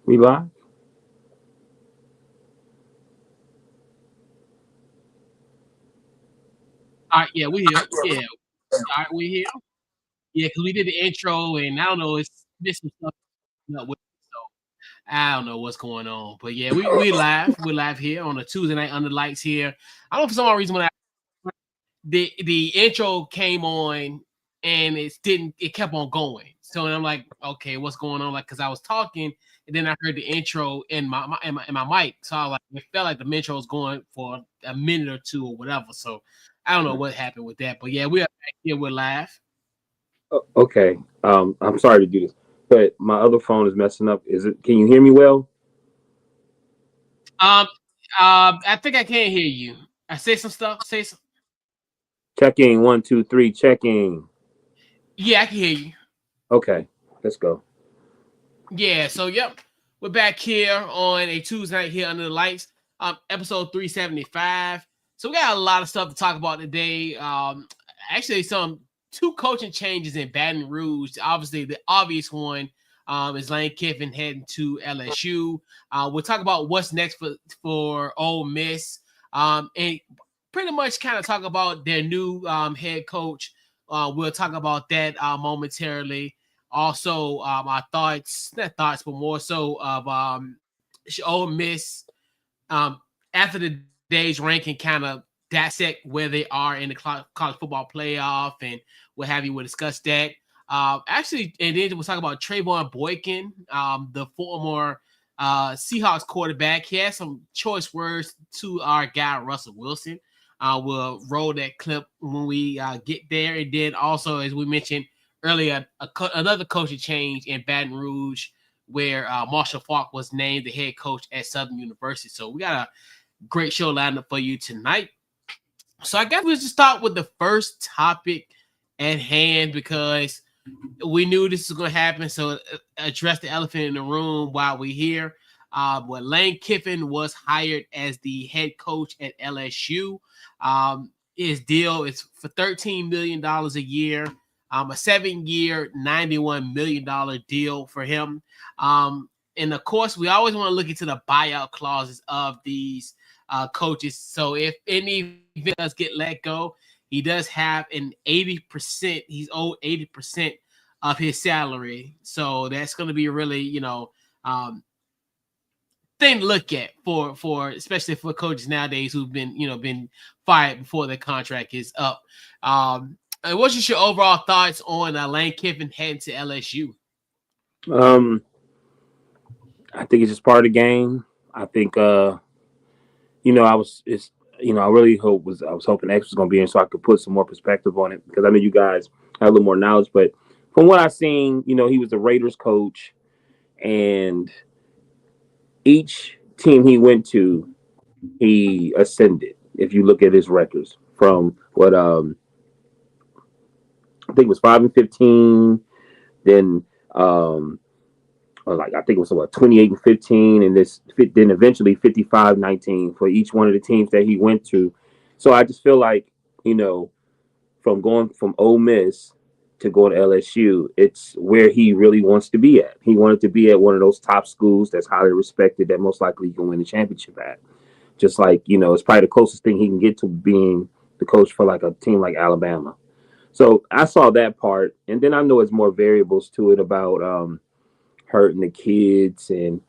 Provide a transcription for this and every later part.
We live? All right, yeah, we here. Yeah, all right, we here. Yeah, because we did the intro, and I don't know, it's missed some stuff up with it, so I don't know what's going on. But yeah, we live here on a Tuesday night under the lights here. I don't know for some odd reason when the intro came on and it kept on going. So I'm like, okay, what's going on? Like, because I was talking and then I heard the intro in my mic. So I was like, it felt like the intro was going for a minute or two or whatever. So I don't know what happened with that. But yeah, we are back here. We're live. Okay. I'm sorry to do this, but my other phone is messing up. Is it? Can you hear me well? Um, I think I can hear you. I say some stuff. Say some. Checking 1 2 3. Checking. Yeah, I can hear you. Okay. Let's go. Yeah, so yep, we're back here on a Tuesday night here under the lights. Episode 375. So we got a lot of stuff to talk about today. Actually, some two coaching changes in Baton Rouge. Obviously, the obvious one is Lane Kiffin heading to LSU. We'll talk about what's next for Ole Miss, and pretty much kind of talk about their new head coach. We'll talk about that momentarily. Also, our thoughts, not thoughts, but more so of Ole Miss um, after the day's ranking kind of dissect where they are in the college football playoff and what have you. We'll discuss that. Actually, and then we'll talk about Trevone Boykin, the former Seahawks quarterback. He has some choice words to our guy, Russell Wilson. We'll roll that clip when we get there. And then also, as we mentioned earlier, another coaching change in Baton Rouge where Marshall Faulk was named the head coach at Southern University. So we got a great show lined up for you tonight. So I guess we'll just start with the first topic at hand because we knew this was going to happen. So address the elephant in the room while we're here. Well, Lane Kiffin was hired as the head coach at LSU. His deal is for $13 million a year, a 7-year, $91 million deal for him. And of course, we always want to look into the buyout clauses of these coaches. So if any does get let go, he does have an 80%. He's owed 80% of his salary. So that's going to be really, thing to look at for especially for coaches nowadays who've been fired before their contract is up. And what's just your overall thoughts on Lane Kiffin heading to LSU? Um, I think it's just part of the game. I think I was it's I really I was hoping X was gonna be in so I could put some more perspective on it because I know you guys have a little more knowledge, but from what I've seen, he was the Raiders coach and each team he went to, he ascended. If you look at his records from what I think it was 5-15, then or like I think it was what 28-15, and then eventually 55-19 for each one of the teams that he went to. So I just feel like you know from going from Ole Miss to going to LSU, it's where he really wants to be at. He wanted to be at one of those top schools that's highly respected, that most likely he can win the championship at. Just like it's probably the closest thing he can get to being the coach for like a team like Alabama. So I saw that part, and then I know it's more variables to it about hurting the kids and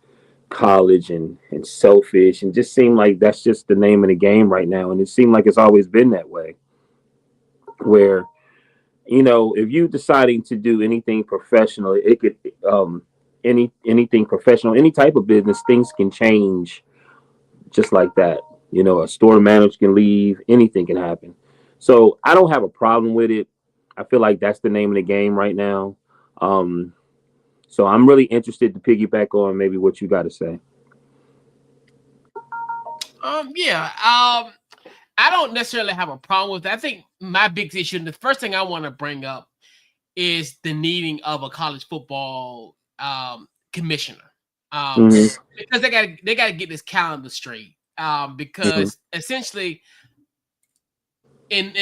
college and selfish, and just seemed like that's just the name of the game right now, and it seemed like it's always been that way. Where if you deciding to do anything professional, it could anything professional, any type of business, things can change just like that. A store manager can leave, anything can happen. So I don't have a problem with it. I feel like that's the name of the game right now. Um, so I'm really interested to piggyback on maybe what you got to say. Yeah. I don't necessarily have a problem with that. I think my big issue, and the first thing I want to bring up is the needing of a college football commissioner. Um, Mm-hmm. because they gotta get this calendar straight. Mm-hmm. Because essentially in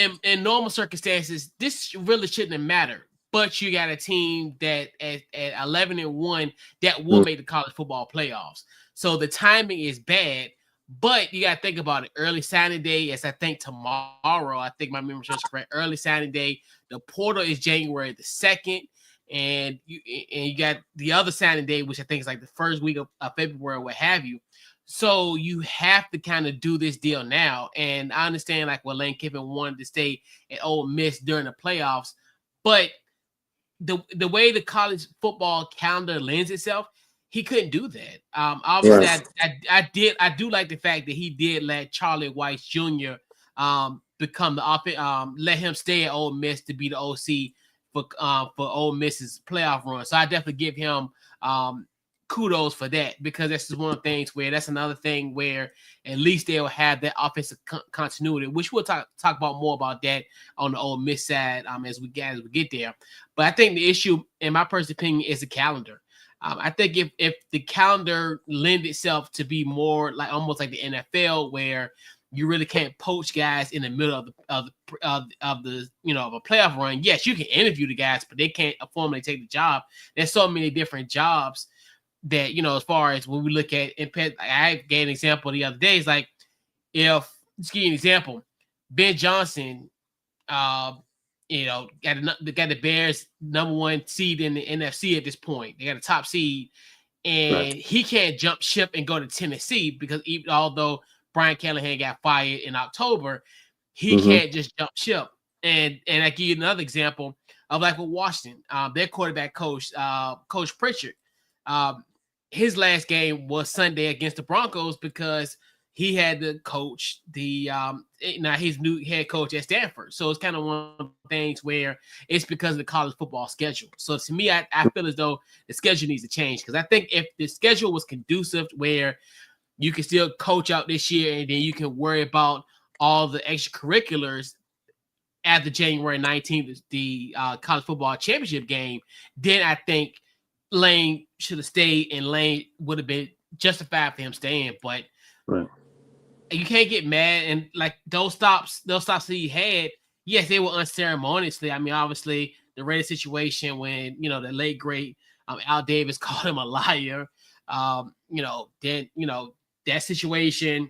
normal circumstances, this really shouldn't have mattered. but you got a team that at 11-1 that will Mm, make the college football playoffs. So the timing is bad, but you got to think about it. Early signing day is, I think, tomorrow. I think my memory serves correct. Early signing day. The portal is January the 2nd. And you got the other signing day, which I think is like the first week of February, what have you. So you have to kind of do this deal now. And I understand like Lane Kiffin wanted to stay at Ole Miss during the playoffs, but the way the college football calendar lends itself, he couldn't do that. Obviously, right. I do like the fact that he did let Charlie Weiss Jr. Become the let him stay at Ole Miss to be the OC for Ole Miss's playoff run. So I definitely give him kudos for that, because that's just one of the things where that's another thing where at least they'll have that offensive continuity, which we'll talk about more about that on the Ole Miss side as we get there. But I think the issue, in my personal opinion, is the calendar. I think if the calendar lend itself to be more like almost like the NFL, where you really can't poach guys in the middle of the of a playoff run. Yes, you can interview the guys, but they can't formally take the job. There's so many different jobs that, as far as when we look at impact. I gave an example the other day. It's like, if, let's give you an example, Ben Johnson, got the Bears #1 seed in the NFC at this point. They got a top seed, and Right. he can't jump ship and go to Tennessee because although Brian Callahan got fired in October, he Mm-hmm. can't just jump ship. And I give you another example of like with Washington, their quarterback coach, Coach Pritchard. His last game was Sunday against the Broncos because he had to coach now his new head coach at Stanford. So it's kind of one of the things where it's because of the college football schedule. So to me, I feel as though the schedule needs to change, because I think if the schedule was conducive where you can still coach out this year and then you can worry about all the extracurriculars after January 19th, the college football championship game, then I think Lane should have stayed, and Lane would have been justified for him staying. But Right. you can't get mad, and like those stops that he had, yes, they were unceremoniously. I mean, obviously the Raiders situation when the late great Al Davis called him a liar. Then that situation.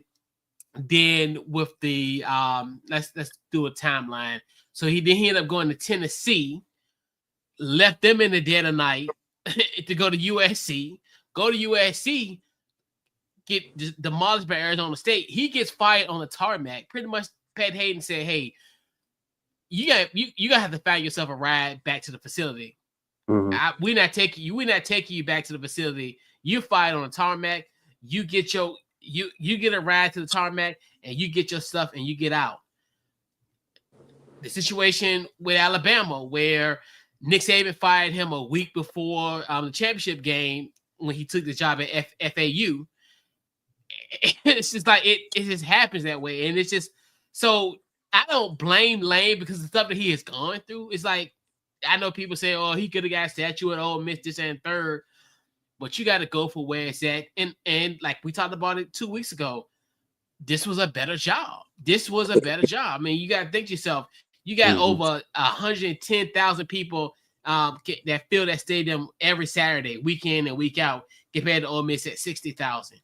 Then with the let's do a timeline. So he ended up going to Tennessee, left them in the dead of night to go to USC. Go to USC, get demolished by Arizona State. He gets fired on the tarmac. Pretty much, Pat Hayden said, "Hey, you gotta have to find yourself a ride back to the facility. Mm-hmm. We're not taking you back to the facility. You fired on the tarmac. You get you get a ride to the tarmac, and you get your stuff and you get out." The situation with Alabama, where Nick Saban fired him a week before the championship game when he took the job at FAU. It's just like it just happens that way, and it's just so I don't blame Lane because the stuff that he has gone through. It's like, I know people say, "Oh, he could have got a statue at Ole Miss, this and third," but you got to go for where it's at. And like we talked about it 2 weeks ago, this was a better job. This was a better job. I mean, you got to think to yourself, you got Mm-hmm. over 110,000 people that fill that stadium every Saturday, week in and week out, compared to Ole Miss at 60,000.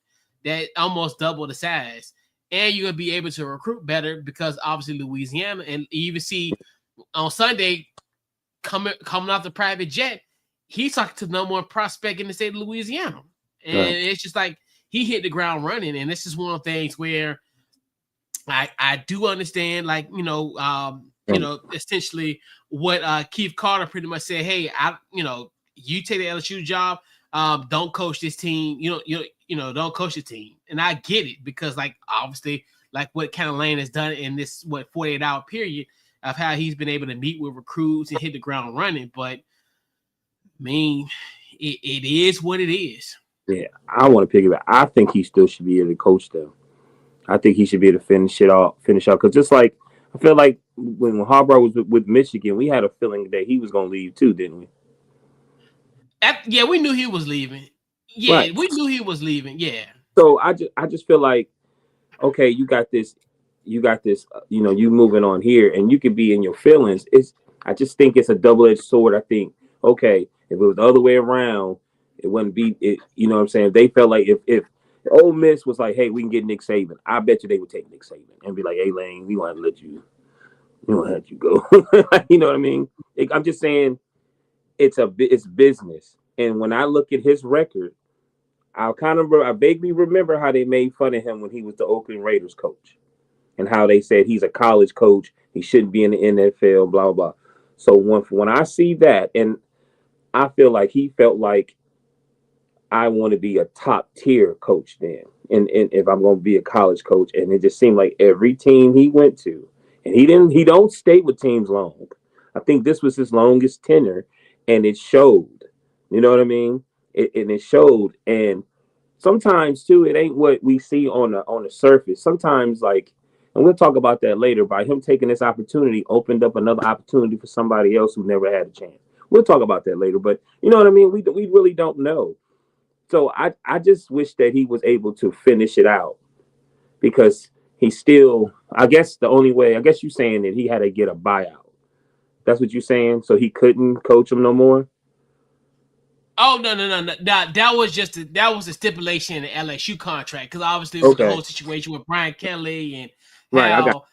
That almost double the size. And you're going to be able to recruit better because obviously Louisiana, and you even see on Sunday coming off the private jet, he's talking to the #1 prospect in the state of Louisiana. And Right. it's just like he hit the ground running. And this is one of the things where I do understand, like, essentially what Keith Carter pretty much said, "Hey, you take the LSU job, don't coach this team, don't coach the team." And I get it, because like obviously like what kind of Lane has done in this 48-hour period of how he's been able to meet with recruits and hit the ground running. But I mean, it is what it is. Yeah, I want to piggyback. I think he still should be able to coach though. I think he should be able to finish out. Because just like I feel like when Harbaugh was with Michigan, we had a feeling that he was going to leave too, didn't we? Yeah, we knew he was leaving. Yeah, Right. we knew he was leaving. Yeah. So I just feel like, okay, you got this. you got this, you moving on here, and you could be in your feelings. I just think it's a double-edged sword. I think, okay, if it was the other way around, it wouldn't be it. You know what I'm saying? If they felt like if Ole Miss was like, hey, we can get Nick Saban, I bet you they would take Nick Saban and be like, hey, Lane, we want to let you, we want to let you go. You know what I mean? I'm just saying it's business. And when I look at his record, I vaguely remember how they made fun of him when he was the Oakland Raiders coach, and how they said he's a college coach, he shouldn't be in the NFL, blah blah blah. So when I see that, and I feel like he felt like I want to be a top tier coach then, and if I'm going to be a college coach, and it just seemed like every team he went to, and he don't stay with teams long. I think this was his longest tenure, and it showed. You know what I mean? It showed, and sometimes too, it ain't what we see on the surface. Sometimes, like, and we'll talk about that later. By him taking this opportunity, opened up another opportunity for somebody else who never had a chance. We'll talk about that later, but you know what I mean. We really don't know. So I just wish that he was able to finish it out, because he still. I guess the only way. I guess you're saying that he had to get a buyout. That's what you're saying. So he couldn't coach him no more. Oh no. That was that was a stipulation in the LSU contract, because obviously it was the Okay. whole situation with Brian Kelly and Right. how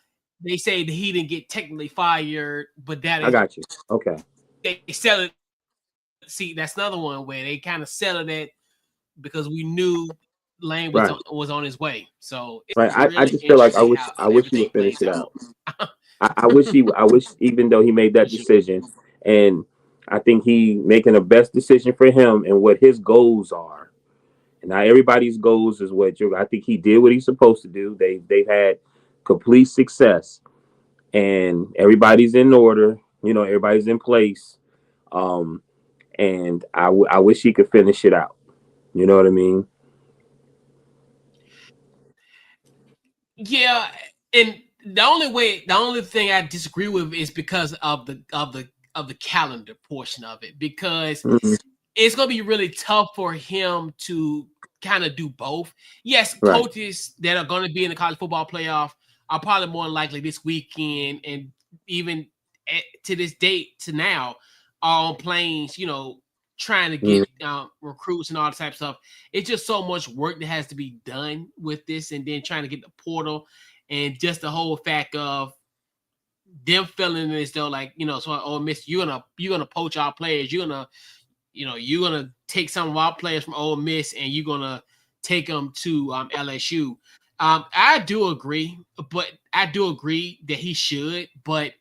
they say that he didn't get technically fired, but that I is got you. Okay. they sell it. See, that's another one where they kind of settled it because we knew Lane Right. was on his way. So Right. it's I really just feel like interesting how I wish he everything would finish plays it out. out. I wish even though he made that He should. decision, and I think he making the best decision for him and what his goals are. And now everybody's goals is what I think he did what he's supposed to do. They've had complete success, and everybody's in order. Everybody's in place. Um, and I wish he could finish it out. You know what I mean? Yeah, and the only thing I disagree with is because of the calendar portion of it, because Mm-hmm. it's gonna be really tough for him to kind of do both. Yes, Right. coaches that are going to be in the college football playoff are probably more likely this weekend, and even to this date to now are on planes, trying to get Mm-hmm. recruits and all that type of stuff. It's just so much work that has to be done with this, and then trying to get the portal, and just the whole fact of them feeling as though, like, so, oh, Miss, you're gonna poach our players, you're gonna take some of our players from Ole Miss and you're gonna take them to LSU. I do agree that he should, but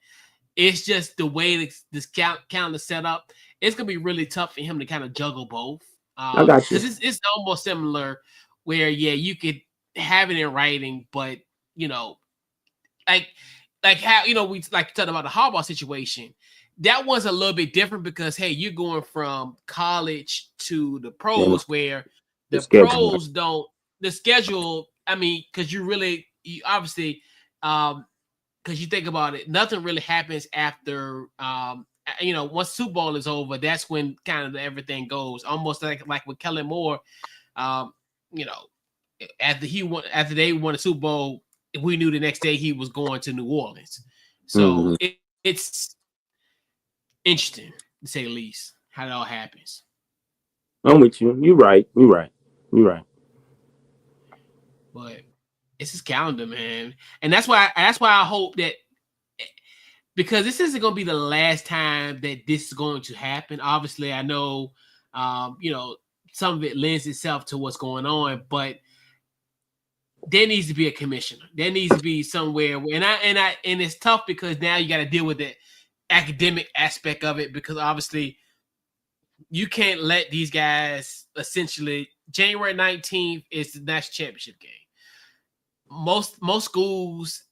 it's just the way this calendar set up. It's gonna be really tough for him to kind of juggle both, I got you. because it's almost similar where, yeah, you could have it in writing, but you know like how, we like talked about the Harbaugh situation. That one's a little bit different because, hey, you're going from college to the Yeah, pros, where the the schedule. pros don't the schedule. I mean, because you obviously, because you think about it, nothing really happens after, once Super Bowl is over. That's when kind of everything goes, almost like with Kellen Moore. um you know after they won the Super Bowl, we knew the next day he was going to New Orleans. So Mm-hmm. it's interesting, to say the least, how it all happens. I'm with you. You're right. You're right. You're right. But it's his calendar, man, and that's why I hope that, because this isn't going to be the last time that this is going to happen. Obviously, I know, some of it lends itself to what's going on, but there needs to be a commissioner. There needs to be somewhere where, and it's tough because now you got to deal with the academic aspect of it, because obviously you can't let these guys, essentially, January 19th is the national championship game. Most schools,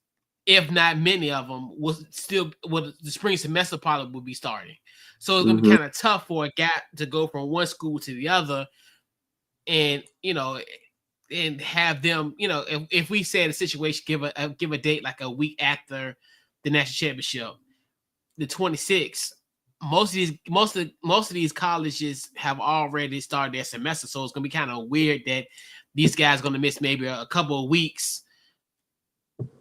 if not many of them, the spring semester probably will be starting. So it's gonna be Mm-hmm. kind of tough for a gap to go from one school to the other, and and have them, if we say the situation, give a date like a week after the national championship, the 26th. Most of these colleges have already started their semester, so it's gonna be kind of weird that these guys are gonna miss maybe a couple of weeks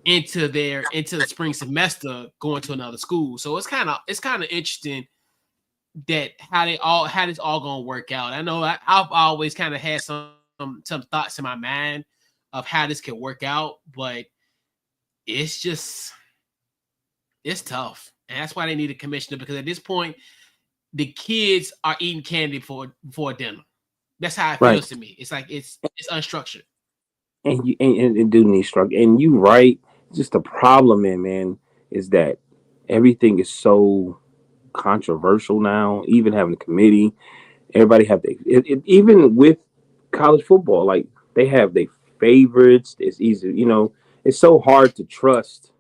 into the spring semester going to another school. So it's kind of interesting that how this all gonna work out. I know I've always kind of had some thoughts in my mind of how this could work out, but it's just it's tough, and that's why they need a commissioner, because at this point the kids are eating candy for dinner. That's how it Right. feels to me. It's like it's unstructured. And you and do need structure. And you right. Just the problem, man, is that everything is so controversial now. Even having a committee, everybody have even with college football, like they have their favorites. It's easy, it's so hard to trust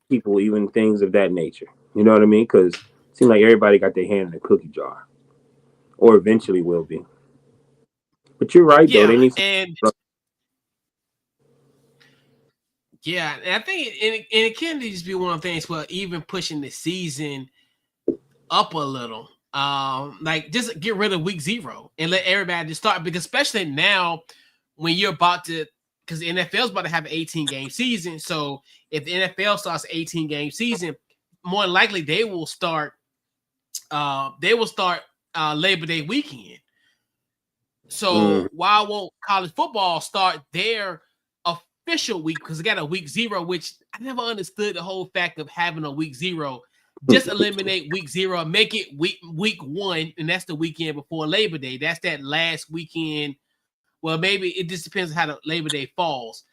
people, even things of that nature. You know what I mean? Because it seems like everybody got their hand in a cookie jar, or eventually will be. But you're right, though. They Yeah, need some. and yeah, and I think it can just be one of the things where even pushing the season up a little. Like just get rid of week 0 and let everybody just start, because especially now when you're about to, because the NFL's about to have an 18-game season. So if the NFL starts an 18-game season, more likely they will start Labor Day weekend. Mm, So why won't college football start their official week? Because they got a week 0, which I never understood the whole fact of having a week 0. Just eliminate week 0, make it week 1, and that's the weekend before Labor Day. That's that last weekend. Well, maybe it just depends on how the Labor Day falls.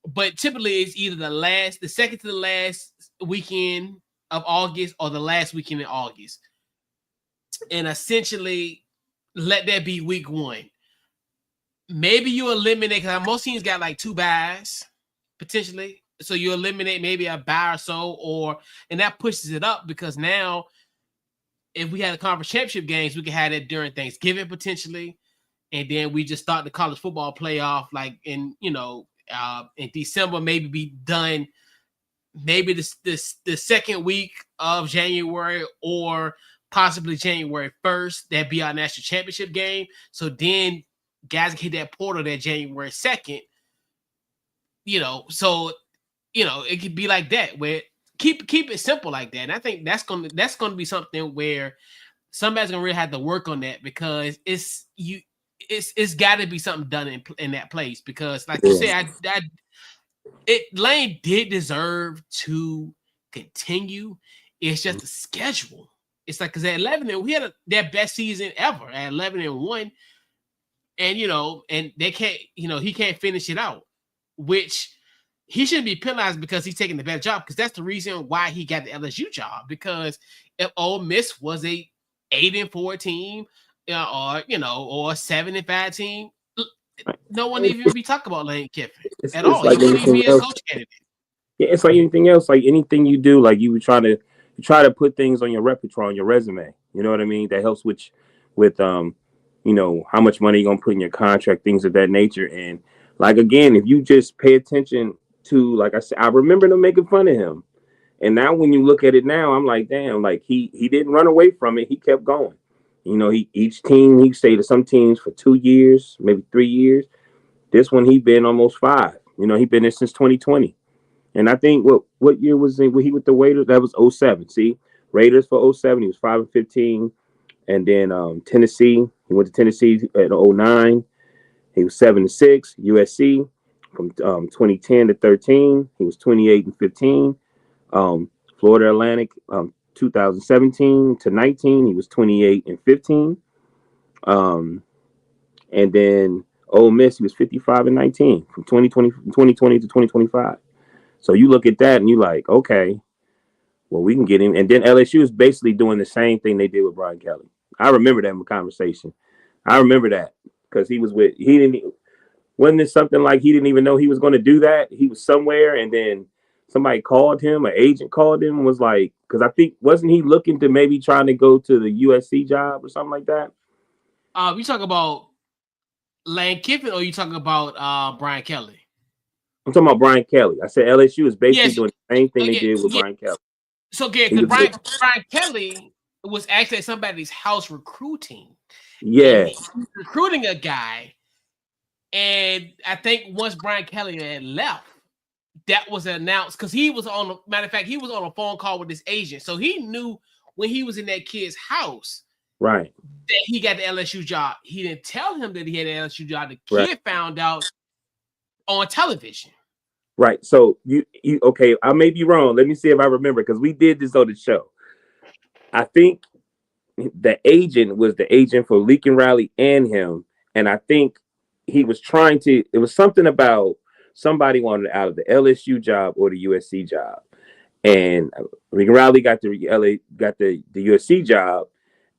But typically it's either the second to the last weekend of August or the last weekend in August. And essentially let that be week 1. Maybe you eliminate, because most teams got like 2 buys potentially. So you eliminate maybe a buy or so, and that pushes it up, because now if we had a conference championship games, we could have it during Thanksgiving potentially, and then we just start the college football playoff like in December, maybe be done maybe the second week of January or possibly January 1st. That'd be our national championship game. So then guys can hit that portal that January 2nd. So it could be like that, where keep it simple like that. And I think that's gonna be something where somebody's gonna really have to work on that, because it's got to be something done in that place, because like you yeah. said, Lane did deserve to continue. It's just the schedule. It's like, because at 11 and we had their best season ever at 11-1, and and they can't, he can't finish it out, which he shouldn't be penalized because he's taking the better job, because that's the reason why he got the LSU job. Because if Ole Miss was a 8-4 team, or or a 7-5 team, no one even be talking about Lane Kiffin at It's all. He like wouldn't even anything be a else. coach candidate. Yeah, it's like anything else. Like anything you do, like you try to put things on your repertoire, on your resume. You know what I mean? That helps with how much money you're gonna put in your contract, things of that nature. And like again, if you just pay attention to, like I said, I remember them making fun of him. And now when you look at it now, I'm like, damn, like he didn't run away from it. He kept going. Each team, he stayed at some teams for 2 years, maybe 3 years. This one he been almost 5. He been there since 2020. And I think what year was he with the Raiders? That was '07. See, Raiders for '07, he was 5-15. And then Tennessee, he went to Tennessee at '09. He was 7-6. USC from 2010 to 13, he was 28-15. Florida Atlantic 2017 to 19, he was 28-15. Um, and then Ole Miss, he was 55-19 from 2020 to 2025. So you look at that and you like, okay, well, we can get him. And then LSU is basically doing the same thing they did with Brian Kelly. I remember that conversation. I remember that because wasn't it something like he didn't even know he was going to do that? He was somewhere and then somebody called him, an agent called him and was like, because I think, wasn't he looking to maybe trying to go to the USC job or something like that? You talk about Lane Kiffin, or you talking about Brian Kelly? I'm talking about Brian Kelly. I said LSU is basically Yes. doing the same thing they Yeah, did with yeah. Brian Kelly. So yeah, He because was Brian Kelly was actually at somebody's house recruiting, and yeah. he was recruiting a guy. And I think once Brian Kelly had left, that was announced because he was on. Matter of fact, he was on a phone call with his agent, so he knew when he was in that kid's house, right, that he got the LSU job. He didn't tell him that he had an LSU job. The right, kid found out on television. right. So you okay? I may be wrong. Let me see if I remember because we did this on the show. I think the agent was the agent for Leakin Riley and him, and I think he was trying to. It was something about somebody wanted out of the LSU job or the USC job, and Leakin Riley got the USC job,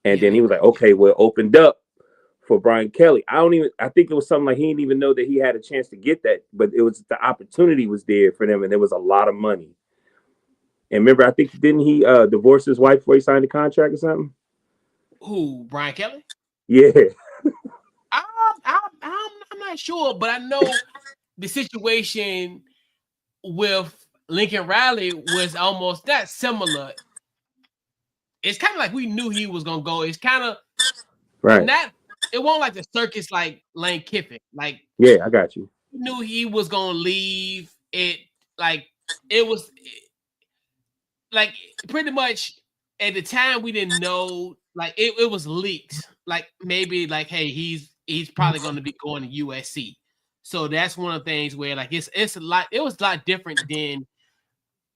and Yeah, then he was like, okay, well, it opened up for Brian Kelly. I think it was something like he didn't even know that he had a chance to get that, but it was the opportunity was there for them, and there was a lot of money. And remember, I think didn't he divorce his wife before he signed the contract or something? who, Brian Kelly? Yeah, I'm not sure, but I know the situation with Lincoln Riley was almost that similar. It's kind of like we knew he was gonna go. It's kind of right. not. It won't like the circus like Lane Kiffin. Like Yeah, I got you. we knew he was gonna leave. It like it was like pretty much at the time we didn't know. Like it was leaked. Like maybe like hey he's probably gonna be going to USC. So that's one of the things where like it's a lot. It was a lot different than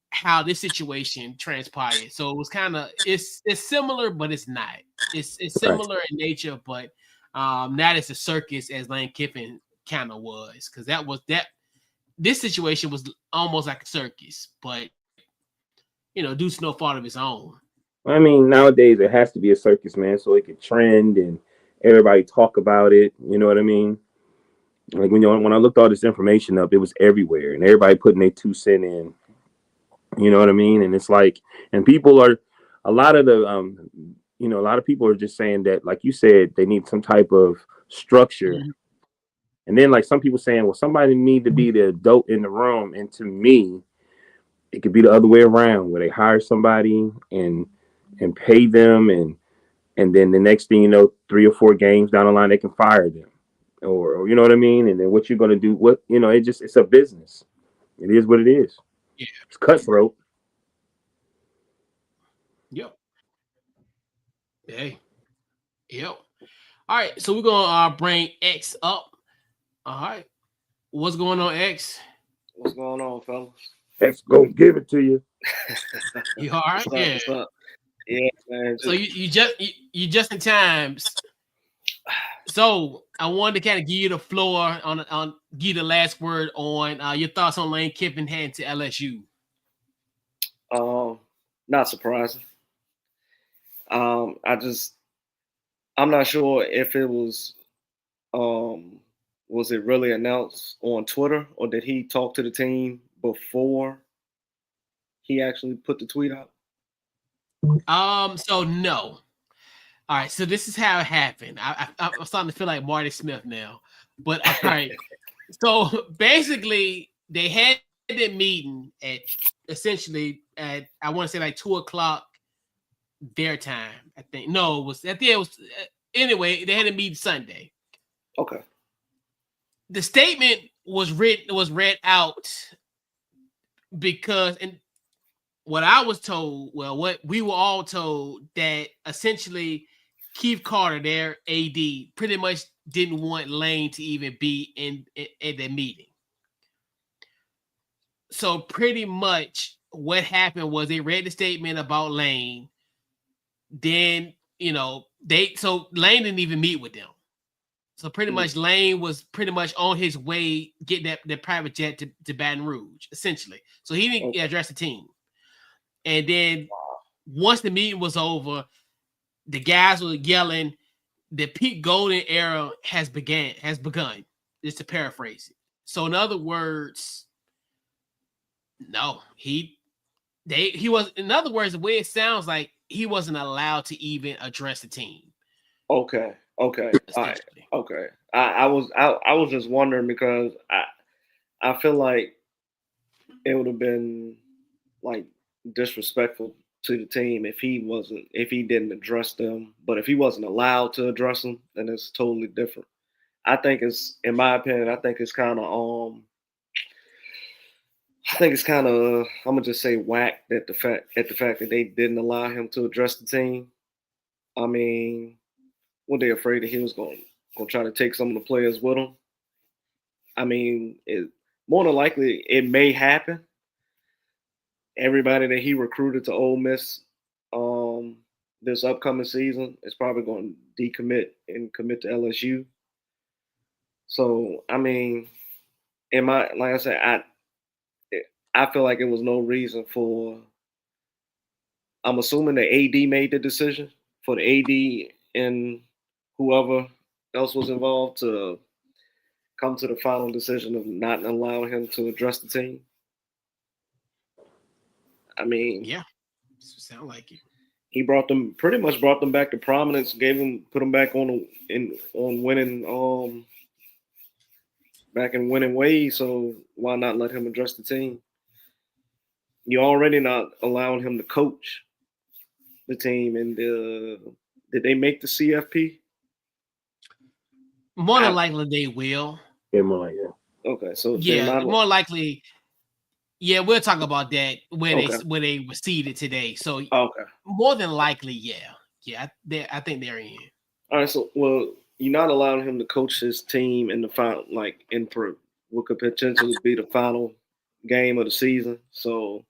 how this situation transpired. So it was kind of it's similar, but it's not. It's Right, similar in nature, but not as a circus as Lane Kiffin kind of was, because that this situation was almost like a circus, but due to no fault of his own. I mean, nowadays it has to be a circus, man, so it can trend and everybody talk about it. You know what I mean? Like when I looked all this information up, it was everywhere, and everybody putting their 2 cents in. You know what I mean? And it's like, and people are, a lot of the, a lot of people are just saying that, like you said, they need some type of structure. Mhm. And then like some people saying, well, somebody need to be the adult in the room. And to me, it could be the other way around, where they hire somebody and pay them, and then the next thing you know, 3 or 4 games down the line, they can fire them, or you know what I mean. And then what you're gonna do? It's a business. It is what it is. Yeah. It's cutthroat. Yep. Hey. Yep. All right. So we're gonna bring X up. All right. What's going on, X? What's going on, fellas? Let's go give it to you. You all right? What's up? Yeah. What's up? Yeah, man. So you just in time. So I wanted to kind of give you the floor on give you the last word on your thoughts on Lane Kiffin heading to LSU. Not surprising. I'm not sure if it was it really announced on Twitter, or did he talk to the team before he actually put the tweet out? So no. All right, so this is how it happened. I'm starting to feel like Marty Smith now, but all right. So basically, they had that meeting at essentially at I want to say like 2:00 their time. I think no, it was at the end. It was anyway. They had a meeting Sunday. Okay. The statement was read out because and what I was told, well, what we were all told that essentially Keith Carter, their AD, pretty much didn't want Lane to even be in the meeting. So pretty much what happened was they read the statement about Lane. Then Lane didn't even meet with them. So pretty much Lane was pretty much on his way getting that private jet to Baton Rouge, essentially. So he didn't address the team. And then once the meeting was over, the guys were yelling, the Pete Golden era has begun, just to paraphrase it. So in other words, no, he was, in other words, the way it sounds like he wasn't allowed to even address the team. Okay. All right. Okay. I was just wondering because I feel like it would have been like disrespectful to the team if he didn't address them. But if he wasn't allowed to address them, then it's totally different. I think it's, in my opinion, I think it's kind of I think it's kind of I'm gonna just say whack that the fact that they didn't allow him to address the team. I mean, were they afraid that he was gonna try to take some of the players with him? I mean, more than likely it may happen. Everybody that he recruited to Ole Miss this upcoming season is probably going to decommit and commit to LSU. So I mean, like I said, I feel like it was no reason for. I'm assuming the AD made the decision for the AD and whoever else was involved to come to the final decision of not allowing him to address the team. I mean, Yeah, sound like it. He pretty much brought them back to prominence, put them back on winning back in winning ways. So why not let him address the team? You're already not allowing him to coach the team. And did they make the CFP? More than likely they will. Yeah, more like that. Okay, so yeah, more likely. Yeah, we'll talk about that when they received it today. So more than likely, yeah, I think they're in. All right, so you're not allowing him to coach his team in the final, like what could potentially be the final game of the season. So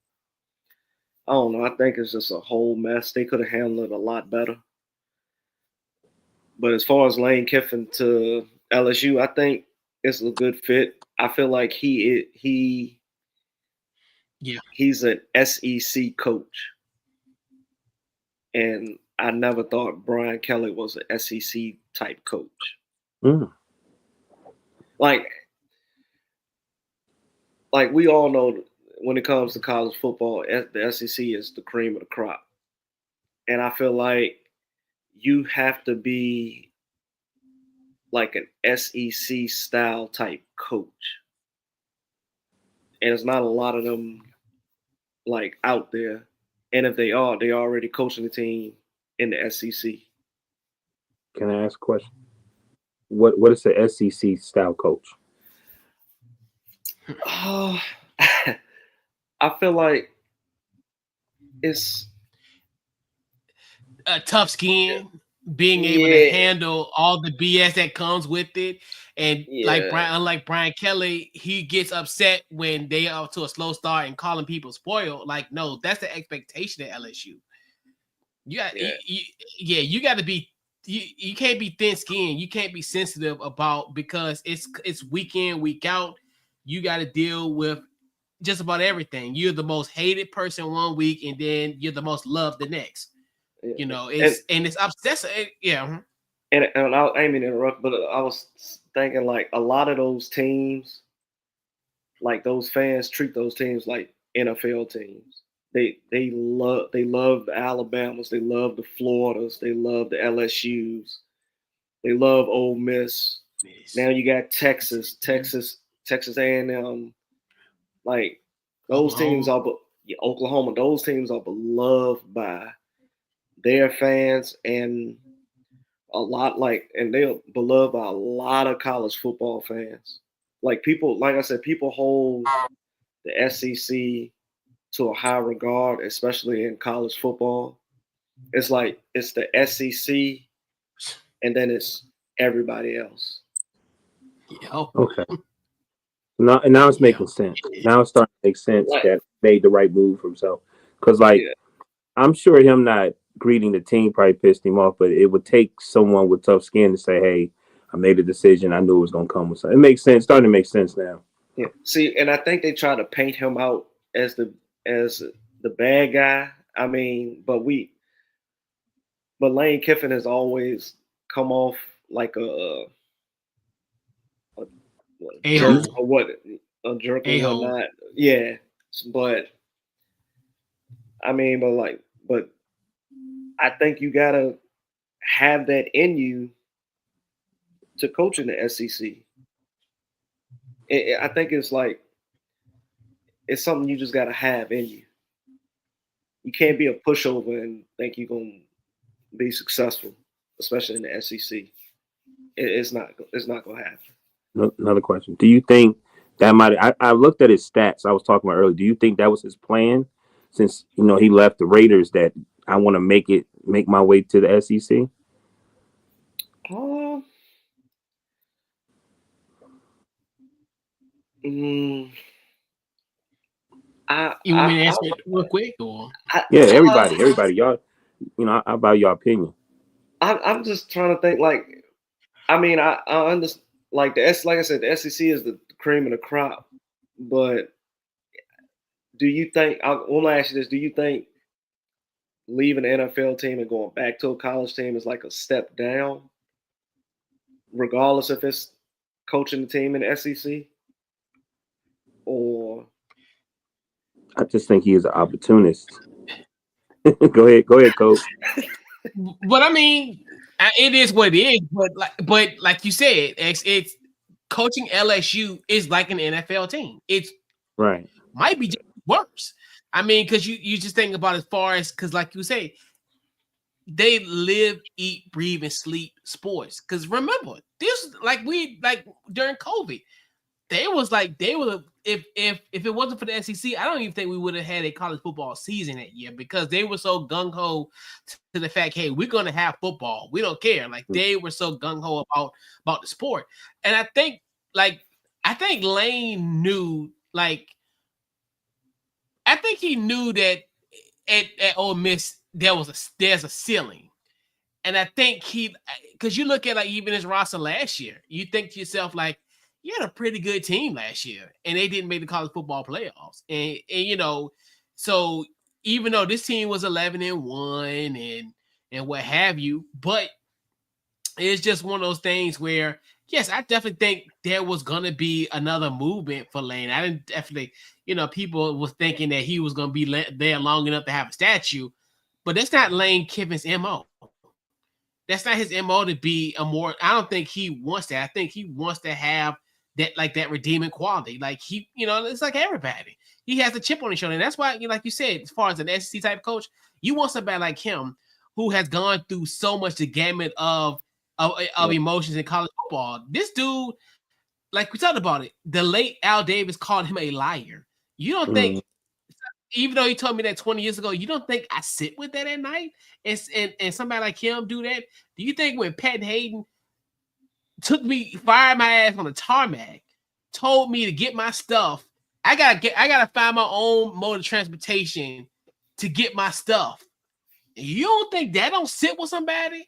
I don't know. I think it's just a whole mess. They could have handled it a lot better. But as far as Lane Kiffin to LSU, I think it's a good fit. I feel like he's an SEC coach, and I never thought Brian Kelly was an SEC type coach. Mm. Like we all know, when it comes to college football, the SEC is the cream of the crop, and I feel like you have to be like an SEC style type coach, and there's not a lot of them like out there. And if they are, they're already coaching the team in the SEC. Can I ask a question? What is the SEC style coach? I feel like it's a tough skin, being able to handle all the BS that comes with it. And unlike Brian Kelly, he gets upset when they are to a slow start and calling people spoiled. Like, no, that's the expectation at LSU. You got, you got to be. You can't be thin skinned. You can't be sensitive about, because it's week in, week out. You got to deal with just about everything. You're the most hated person one week, and then you're the most loved the next. You know, it's obsessive. Yeah. And I ain't mean to interrupt, but I was thinking like a lot of those teams, like those fans treat those teams like NFL teams. They love the Alabamas, they love the Floridas, they love the LSUs, they love Ole Miss. Now you got Texas A&M. Like those teams are, Oklahoma. Those teams are beloved by their fans and a lot, and they're beloved by a lot of college football fans. Like I said, people hold the SEC to a high regard, especially in college football. It's like it's the SEC, and then it's everybody else. Okay. Now it's making sense. Now it's starting to make sense that made the right move for himself. Because I'm sure him not greeting the team probably pissed him off, but it would take someone with tough skin to say, "Hey, I made a decision. I knew it was going to come with something." It makes sense. Starting to make sense now. Yeah. See, and I think they try to paint him out as the bad guy. I mean, but Lane Kiffin has always come off like a jerk or whatnot. Yeah, but I mean, but I think you gotta have that in you to coach in the SEC. I think it's something you just gotta have in you. You can't be a pushover and think you're gonna be successful, especially in the SEC. It's not gonna happen. Another question: do you think That might. I looked at his stats. I was talking about earlier. Do you think that was his plan? Since he left the Raiders, that I want to make my way to the SEC. Um, mm, You want me to answer it real quick, or Yeah, everybody, y'all. How about your opinion? I'm just trying to think. Like, I mean, I understand. Like like I said, the SEC is the cream of the crop. But do you think? I want to ask you this: do you think leaving the NFL team and going back to a college team is like a step down, regardless if it's coaching the team in the SEC or? I just think he is an opportunist. Go ahead, Coach. but I mean, it is what it is. But like you said, it's coaching LSU is like an NFL team. It's Right. might be just worse. I mean, because you just think about as far as because like you say, they live, eat, breathe, and sleep sports. Because remember, this like during COVID, they were if it wasn't for the SEC, I don't even think we would have had a college football season that year because they were so gung ho to the fact, hey, we're gonna have football. We don't care. Like they were so gung ho about the sport, and I think Lane knew I think he knew that at Ole Miss there's a ceiling. And I think because you look at like even his roster last year, you think to yourself like, you had a pretty good team last year, and they didn't make the college football playoffs. And so even though this team was 11-1 and what have you, but it's just one of those things where, yes, I definitely think there was gonna be another movement for Lane. I didn't definitely, people was thinking that he was gonna be there long enough to have a statue, but that's not Lane Kiffin's MO. That's not his MO to be a more. I don't think he wants that. I think he wants to have that redeeming quality. Like it's like everybody. He has a chip on his shoulder, and that's why, like you said, as far as an SEC type coach, you want somebody like him who has gone through so much the gamut of emotions in college football. This dude, like we talked about it, the late Al Davis called him a liar. You don't think, even though he told me that 20 years ago, you don't think I sit with that at night and somebody like him do that? Do you think when Pat Hayden fired my ass on the tarmac, told me to get my stuff, I gotta find my own mode of transportation to get my stuff? You don't think that don't sit with somebody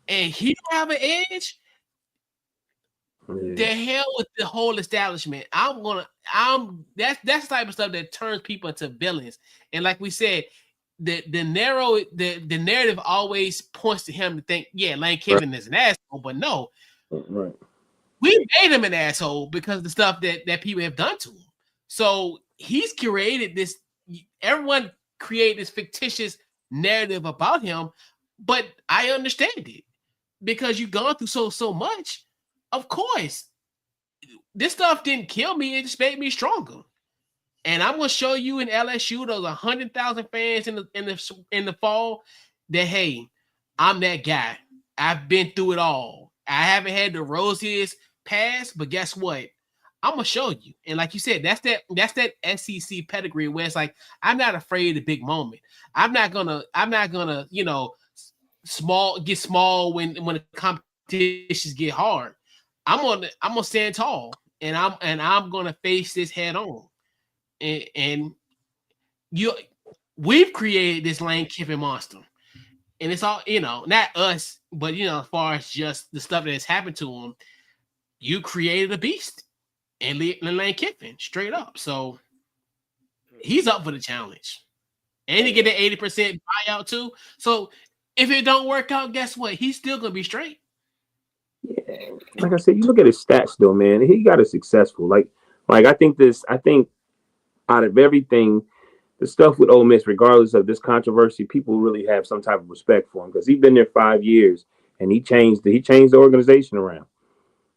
and he don't have an edge? The hell with the whole establishment. That's the type of stuff that turns people into villains. And like we said, the narrative always points to him to think, yeah, Lane Kiffin is an asshole, but no. Right. We made him an asshole because of the stuff that people have done to him. So he's created this, everyone created this fictitious narrative about him, but I understand it because you've gone through so much. Of course, this stuff didn't kill me; it just made me stronger. And I'm gonna show you in LSU those 100,000 fans in the fall that hey, I'm that guy. I've been through it all. I haven't had the rosiest past, but guess what? I'm gonna show you. And like you said, that's that SEC pedigree where it's like I'm not afraid of the big moment. I'm not gonna get small when the competitions get hard. I'm gonna stand tall, and I'm gonna face this head on. And we've created this Lane Kiffin monster, and it's all not us, but as far as just the stuff that has happened to him, you created a beast, and Lane Kiffin straight up. So he's up for the challenge, and he get an 80% buyout too. So if it don't work out, guess what? He's still gonna be straight. Yeah, like I said, you look at his stats though, man. He got it successful. Like I think out of everything, the stuff with Ole Miss, regardless of this controversy, people really have some type of respect for him because he's been there 5 years and he changed the organization around.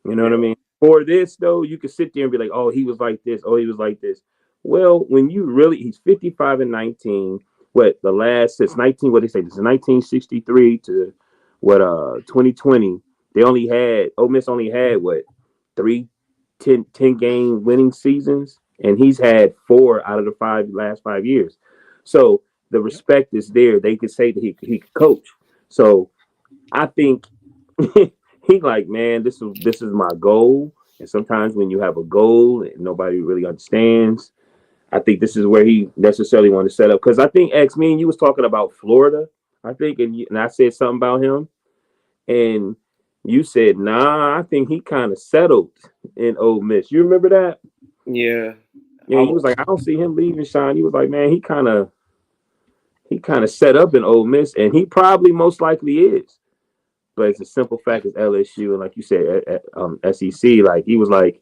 You know what I mean? For this though, you could sit there and be like, oh, he was like this, oh, he was like this. Well, when he's 55-19. What the last since 19? What they say? This is 1963 to 2020. Ole Miss only had 3 10 game winning seasons, and he's had 4 out of the last 5 years. So the respect is there. They could say that he could coach. So I think he like, man, this is my goal. And sometimes when you have a goal and nobody really understands, I think this is where he necessarily wanted to set up. Because I think X, me and you was talking about Florida, I think, and I said something about him, and you said, nah, I think he kind of settled in Ole Miss. You remember that? Yeah. Yeah, he was like, I don't see him leaving, Sean. He was like, man, he kind of set up in Ole Miss, and he probably most likely is. But it's a simple fact is LSU, and like you said, SEC. Like he was like,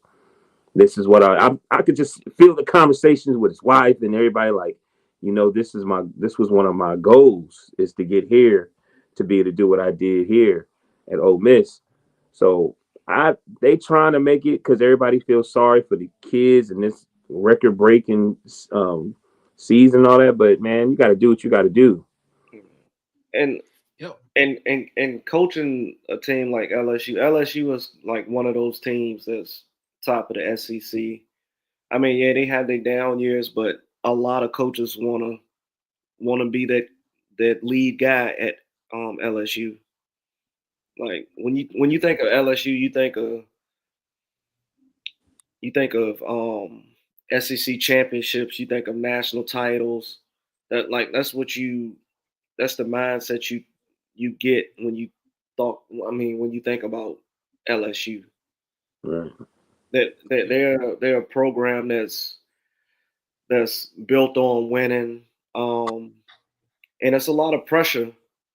this is what I could just feel the conversations with his wife and everybody. Like, this was one of my goals is to get here, to be able to do what I did here at Ole Miss. So they trying to make it because everybody feels sorry for the kids and this record breaking season and all that. But man, you got to do what you got to do. And Yep. and coaching a team like LSU is like one of those teams that's top of the SEC. I mean, yeah, they had their down years, but a lot of coaches wanna be that lead guy at LSU. Like when you think of LSU, you think of SEC championships, you think of national titles. That's the mindset you get when you think about LSU. Right. That they're a program that's built on winning. And it's a lot of pressure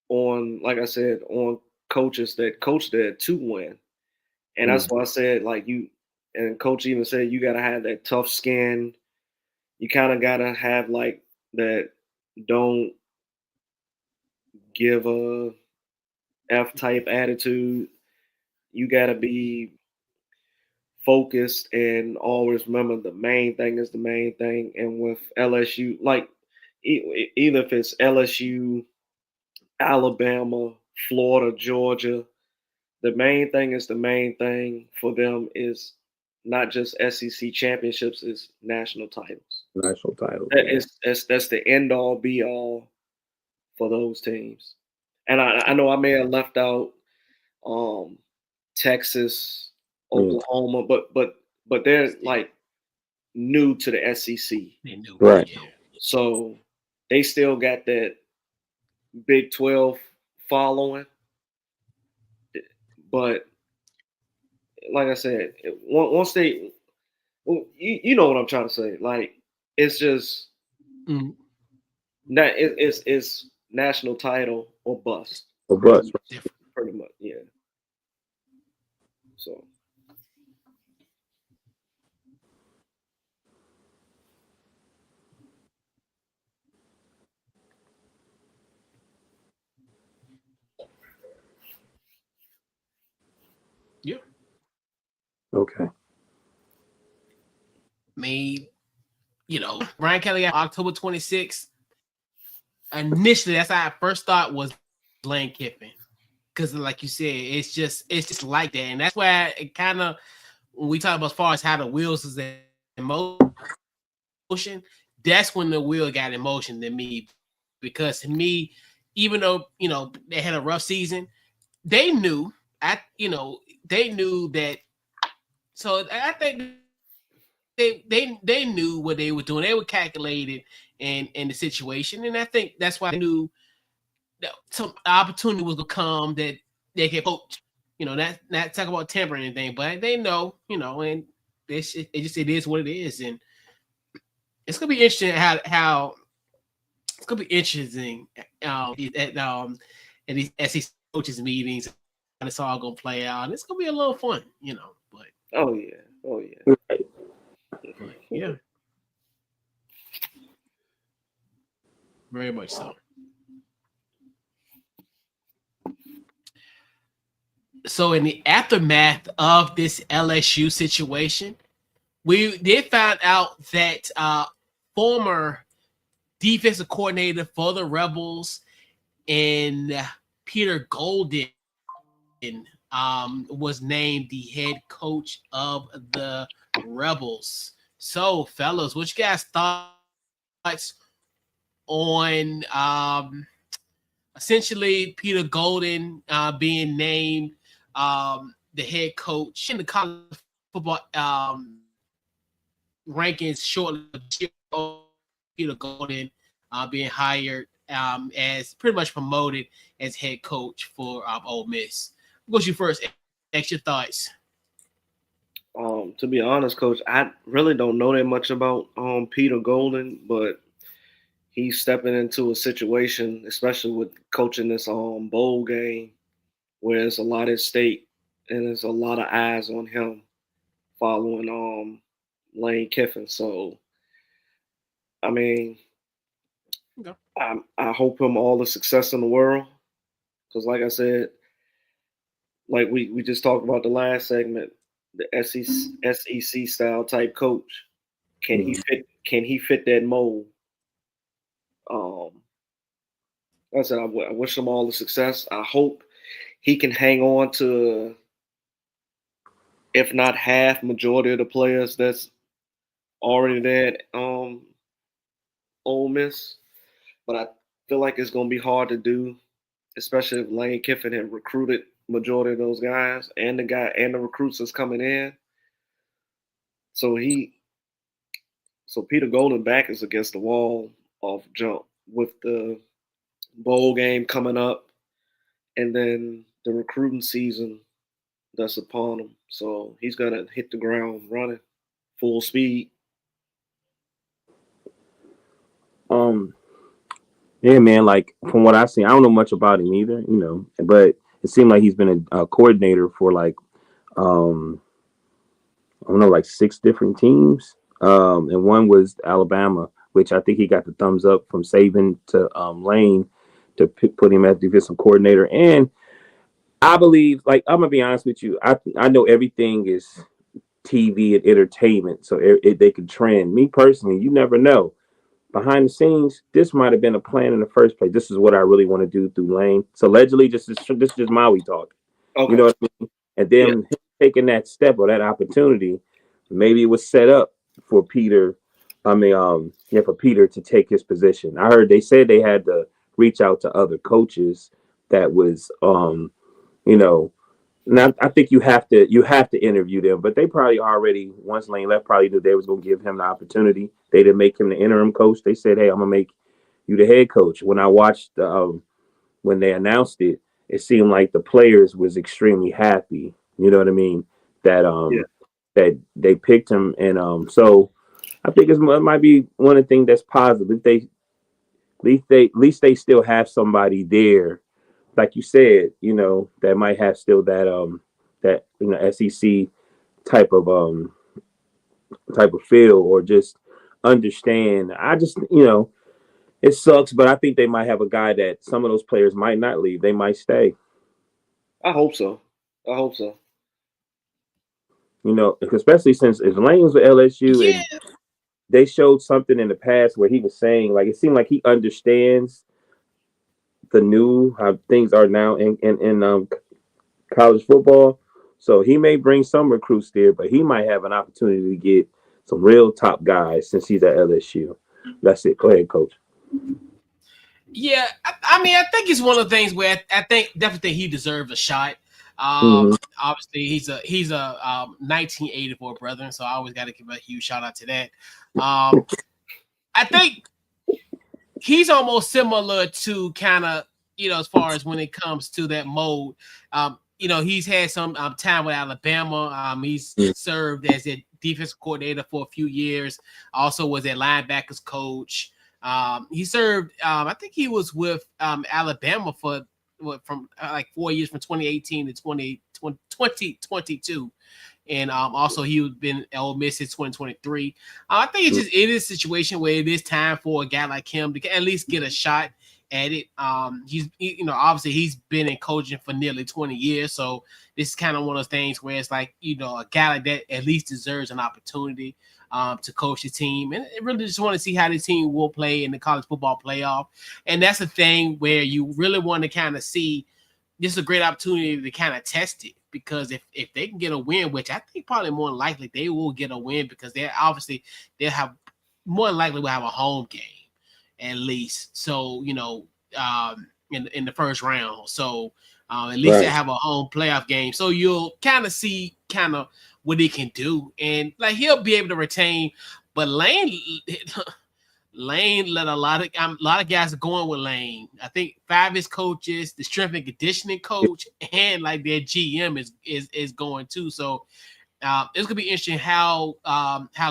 on, like I said, on coaches that coach there to win. And that's why I said, and coach even said, you got to have that tough skin. You kind of got to have like that don't give a F type attitude. You got to be focused and always remember the main thing is the main thing. And with LSU, like either if it's LSU, Alabama, Florida, Georgia, the main thing is the main thing for them is not just SEC championships, is national titles. National title. That's the end all be all for those teams. And I know I may have left out Texas, Oklahoma, but they're like new to the SEC. Right. So they still got that Big 12 following. But like I said, once they, you know what I'm trying to say. Like it's just it's national title or bust. Or bust. Pretty much, yeah. So. Yeah. Okay. Made, Brian Kelly got October 26th. Initially, that's how I first thought was Lane Kiffin. Because like you said, it's just like that. And that's why it kind of, when we talk about as far as how the wheels is in motion, that's when the wheel got in motion to me. Because to me, even though, they had a rough season, they knew that. So I think they knew what they were doing. They were calculated in the situation, and I think that's why they knew that some opportunity was gonna come that they could coach. Not talk about temper or anything, but they know, and it is what it is, and it's gonna be interesting how it's gonna be interesting at these SEC coaches meetings, how it's all gonna play out. And it's gonna be a little fun, But oh yeah, yeah, very much so. So in the aftermath of this LSU situation, we did find out that former defensive coordinator for the Rebels and Peter Golden was named the head coach of the Rebels. So, fellas, what you guys thoughts on essentially Peter Golden being named the head coach in the college football rankings shortly? Peter Golden being hired as pretty much promoted as head coach for Ole Miss. What's your first extra thoughts? To be honest, Coach, I really don't know that much about Peter Golden, but he's stepping into a situation, especially with coaching this bowl game, where it's a lot at stake and there's a lot of eyes on him following Lane Kiffin. So, I mean, Okay. I hope him all the success in the world, because like I said, like we just talked about the last segment, the SEC style type coach. Can he fit? Can he fit that mold? Like I said, I wish him all the success. I hope he can hang on to, if not half, majority of the players that's already there at Ole Miss. But I feel like it's going to be hard to do, especially if Lane Kiffin had recruited majority of those guys and the recruits that's coming in. So Peter Golden back is against the wall off jump with the bowl game coming up and then the recruiting season that's upon him. So he's gonna hit the ground running full speed. Yeah, man. Like from what I've seen, I don't know much about him either, but it seemed like he's been a coordinator for like I don't know, like 6 different teams. And one was Alabama, which I think he got the thumbs up from Saban to Lane to put him as defensive coordinator. And I believe, like, I'm gonna be honest with you, I know everything is TV and entertainment, so they can trend. Me personally, you never know. Behind the scenes, this might have been a plan in the first place. This is what I really want to do through Lane. So allegedly, this is just Maui talk. Okay. You know what I mean? And then him taking that step or that opportunity, maybe it was set up for Peter. For Peter to take his position. I heard they said they had to reach out to other coaches that was, now I think you have to interview them, but they probably already, once Lane left, probably knew they was gonna give him the opportunity. They didn't make him the interim coach. They said, "Hey, I'm gonna make you the head coach." When I watched when they announced it, it seemed like the players was extremely happy. You know what I mean? That that they picked him, and so I think it might be one of the things that's positive. If they at least they still have somebody there, like you said, that might have still that SEC type of feel or just understand. I just it sucks, but I think they might have a guy that some of those players might not leave. They might stay. I hope so. I hope so. Especially since if Lane's with LSU Yeah. and they showed something in the past where he was saying, like, it seemed like he understands the new how things are now in college football. So he may bring some recruits there, but he might have an opportunity to get some real top guys since he's at LSU. That's it. Go ahead, Coach. Yeah, I mean, I think it's one of the things where I think definitely he deserves a shot. Obviously, he's a 1984 brethren, so I always got to give a huge shout out to that. I think he's almost similar to kind of as far as when it comes to that mode. He's had some time with Alabama. He's served as a defensive coordinator for a few years. Also was a linebackers coach. He served. I think he was with Alabama from like 4 years, from 2018 to 2022. And also he was been Ole Miss in 2023. I think it is a situation where it is time for a guy like him to at least get a shot at it. Obviously he's been in coaching for nearly 20 years, so this is kind of one of those things where it's like a guy like that at least deserves an opportunity to coach the team, and I really just want to see how the team will play in the college football playoff. And that's a thing where you really want to kind of see this is a great opportunity to kind of test it, because if they can get a win, which I think probably more than likely they will get a win, because they'll have more than likely will have a home game at least. So in the first round, so at least they have a home playoff game. So you'll kind of see what he can do, and like he'll be able to retain. But Lane let a lot of guys are going with Lane. I think 5 of his coaches, the strength and conditioning coach, and like their GM is going too. So it's gonna be interesting how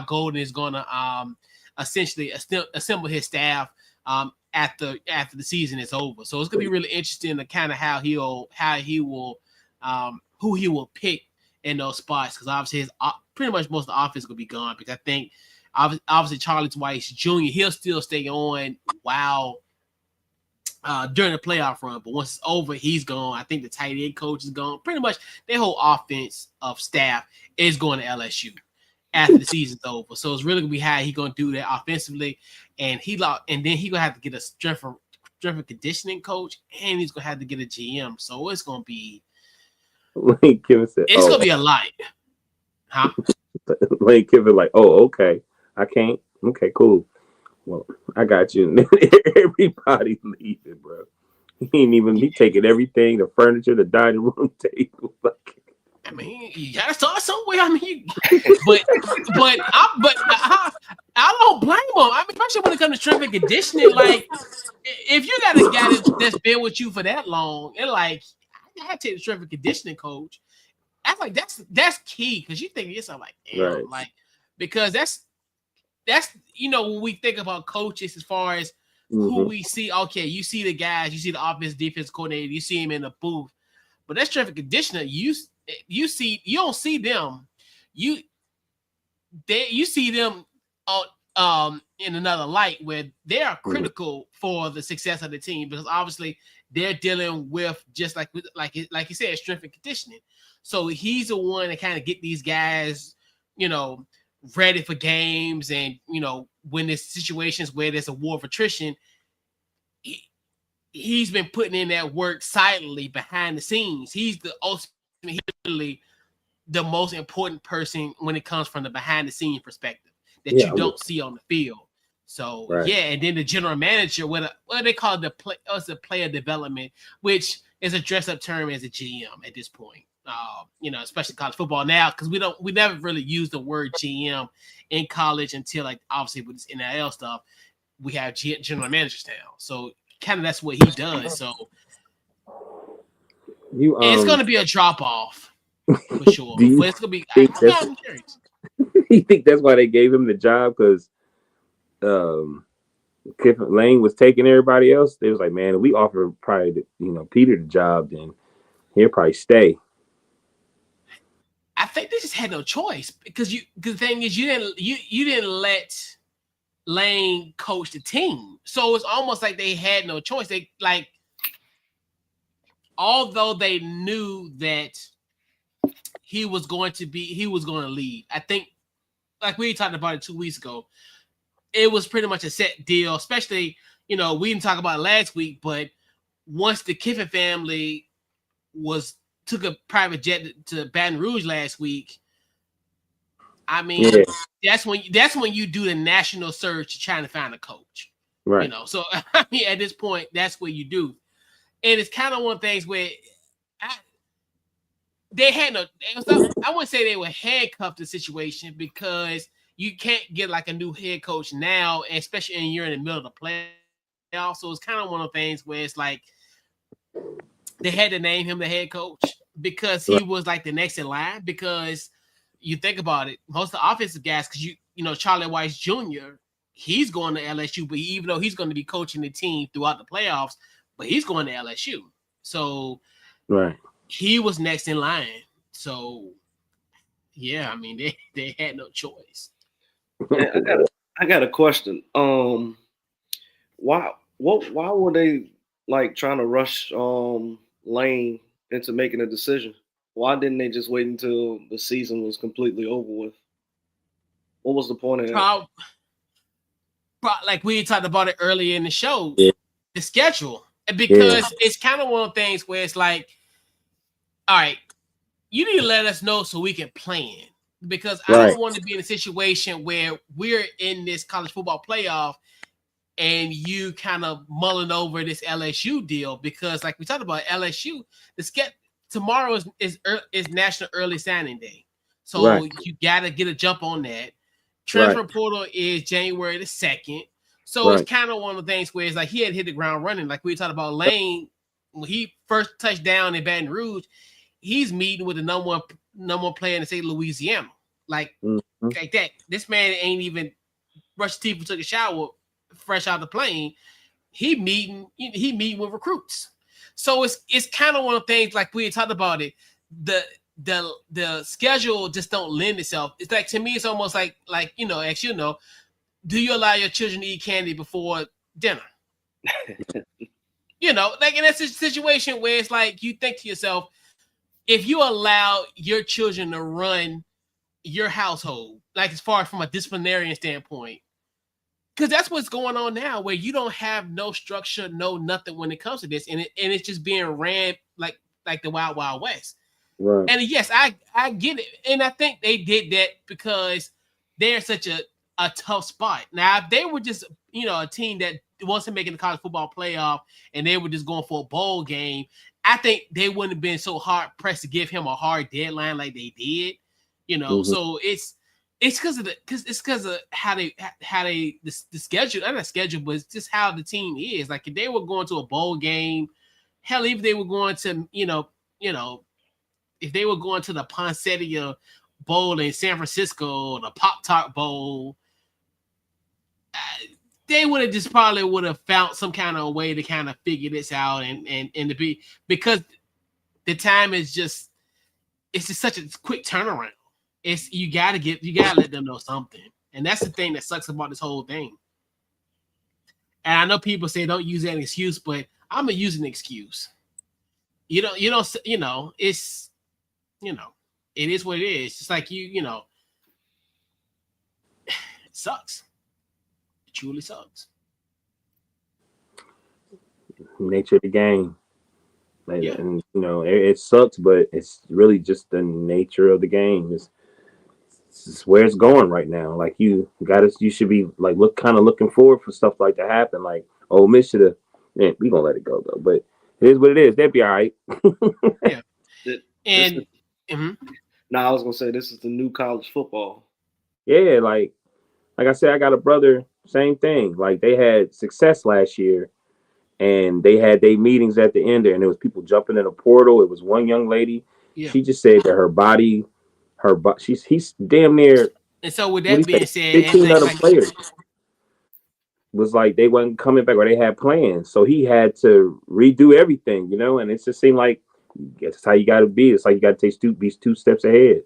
Golden is gonna essentially assemble his staff after the season is over. So it's gonna be really interesting to kind of how he will who he will pick in those spots, because obviously pretty much most of the offense is gonna be gone, because I think obviously Charlie Weiss Jr. he'll still stay on while during the playoff run, but once it's over, he's gone. I think the tight end coach is gone. Pretty much their whole offense of staff is going to LSU after the season's over. So it's really gonna be how he gonna do that offensively, and then he gonna have to get a strength and conditioning coach, and he's gonna have to get a GM. So it's gonna be Lane Kiffin said, it's gonna be a lot, huh? Lane Kiffin like, oh, okay, I can't. Okay, cool. Well, I got you. Everybody leaving, bro. He taking everything, the furniture, the dining room table. I mean, you gotta start somewhere. I mean, but I don't blame him. I mean, especially when it comes to strength and conditioning. Like, if you got a guy that's been with you for that long, and like, I had to take the strength and conditioning coach. I like that's key, because you think yourself like, damn, right. like, because that's when we think about coaches as far as who we see. Okay, you see the guys, you see the offense, defense coordinator, you see him in the booth, but that strength and conditioner, you don't see them. You see them in another light, where they are critical for the success of the team, because obviously they're dealing with just like you said, strength and conditioning. So he's the one that kind of get these guys, ready for games, and when there's situations where there's a war of attrition, he's been putting in that work silently behind the scenes. He's really the most important person when it comes from the behind the scenes perspective that you don't see on the field. So and then the general manager, what they call the player development, which is a dress up term as a GM at this point. Especially college football now, because we never really use the word GM in college until, like, obviously with this NIL stuff, we have general managers now. So kind of that's what he does. So it's going to be a drop off for sure. But it's going to be. I'm curious. You think that's why they gave him the job? Because Lane was taking everybody else. They was like, man, if we offer probably Peter the job, then he'll probably stay. I think they just had no choice, because the thing is, you didn't let Lane coach the team, so it's almost like they had no choice. They although they knew that he was going to leave. I think, like we talked about it 2 weeks ago, it was pretty much a set deal. Especially, we didn't talk about it last week, but once the Kiffin family took a private jet to Baton Rouge last week, I mean, that's when you do the national search trying to find a coach, right? So I mean, at this point, that's what you do, and it's kind of one of the things where they had no. I wouldn't say they were handcuffed to the situation, because you can't get like a new head coach now, especially when you're in the middle of the playoffs. So it's kind of one of the things where it's like they had to name him the head coach, because he was like the next in line. Because you think about it, most of the offensive guys, because Charlie Weiss Jr., he's going to LSU, but even though he's going to be coaching the team throughout the playoffs, but he's going to LSU. So he was next in line. So yeah, I mean, they had no choice. I got a question. Why were they like trying to rush Lane into making a decision? Why didn't they just wait until the season was completely over with? What was the point of that? Like we talked about it earlier in the show, the schedule. Because it's kind of one of the things where it's like, all right, you need to let us know so we can plan, because I Right. don't want to be in a situation where we're in this college football playoff and you kind of mulling over this LSU deal, because like we talked about LSU, tomorrow is National Early Signing Day, so Right. you gotta get a jump on that. Right. Transfer portal is January the 2nd, so it's Right. kind of one of the things where it's like he had hit the ground running. Like we talked about Lane when he first touched down in Baton Rouge, he's meeting with the number one player in the state of Louisiana, like that. This man ain't even brushed teeth and took a shower fresh out the plane. He meeting with recruits. So it's kind of one of the things, like we had talked about it. The schedule just don't lend itself. It's like, to me, it's almost like do you allow your children to eat candy before dinner? Like, and that's a situation where it's like you think to yourself, if you allow your children to run your household, like as far as from a disciplinarian standpoint, because that's what's going on now, where you don't have no structure, no nothing when it comes to this, and it's just being ran like the Wild Wild West. Right. And yes, I get it, and I think they did that because they're such a tough spot. Now, if they were just a team that wants to make it the college football playoff and they were just going for a bowl game, I think they wouldn't have been so hard pressed to give him a hard deadline like they did. So it's because of how they the schedule, not a schedule, but it's just how the team is. Like, if they were going to a bowl game, hell, if they were going to if they were going to the Poinsettia Bowl in San Francisco, the Pop-Tart Bowl, they would have found some kind of way to kind of figure this out and to be, because the time is just, it's just such a quick turnaround. You gotta let them know something. And that's the thing that sucks about this whole thing. And I know people say don't use that excuse, but I'm gonna use an excuse. It's it is what it is. It's like it sucks. It truly sucks. Nature of the game. Yeah. And it sucks, but it's really just the nature of the game. It's where it's going right now. Like, you should be like looking forward for stuff like to happen. Like, Ole Miss should have. Man, we gonna let it go though. But it is what it is. They'll be all right. Yeah. I was gonna say, this is the new college football. Yeah, like I said, I got a brother. Same thing. Like, they had success last year, and they had their meetings at the end there, and there was people jumping in a portal. It was one young lady. Yeah. She just said that he's damn near. And so with that being said, 15 other players was like they wasn't coming back, or they had plans, so he had to redo everything, and it just seemed like that's how you got to be. It's like you got to take these 2 steps ahead.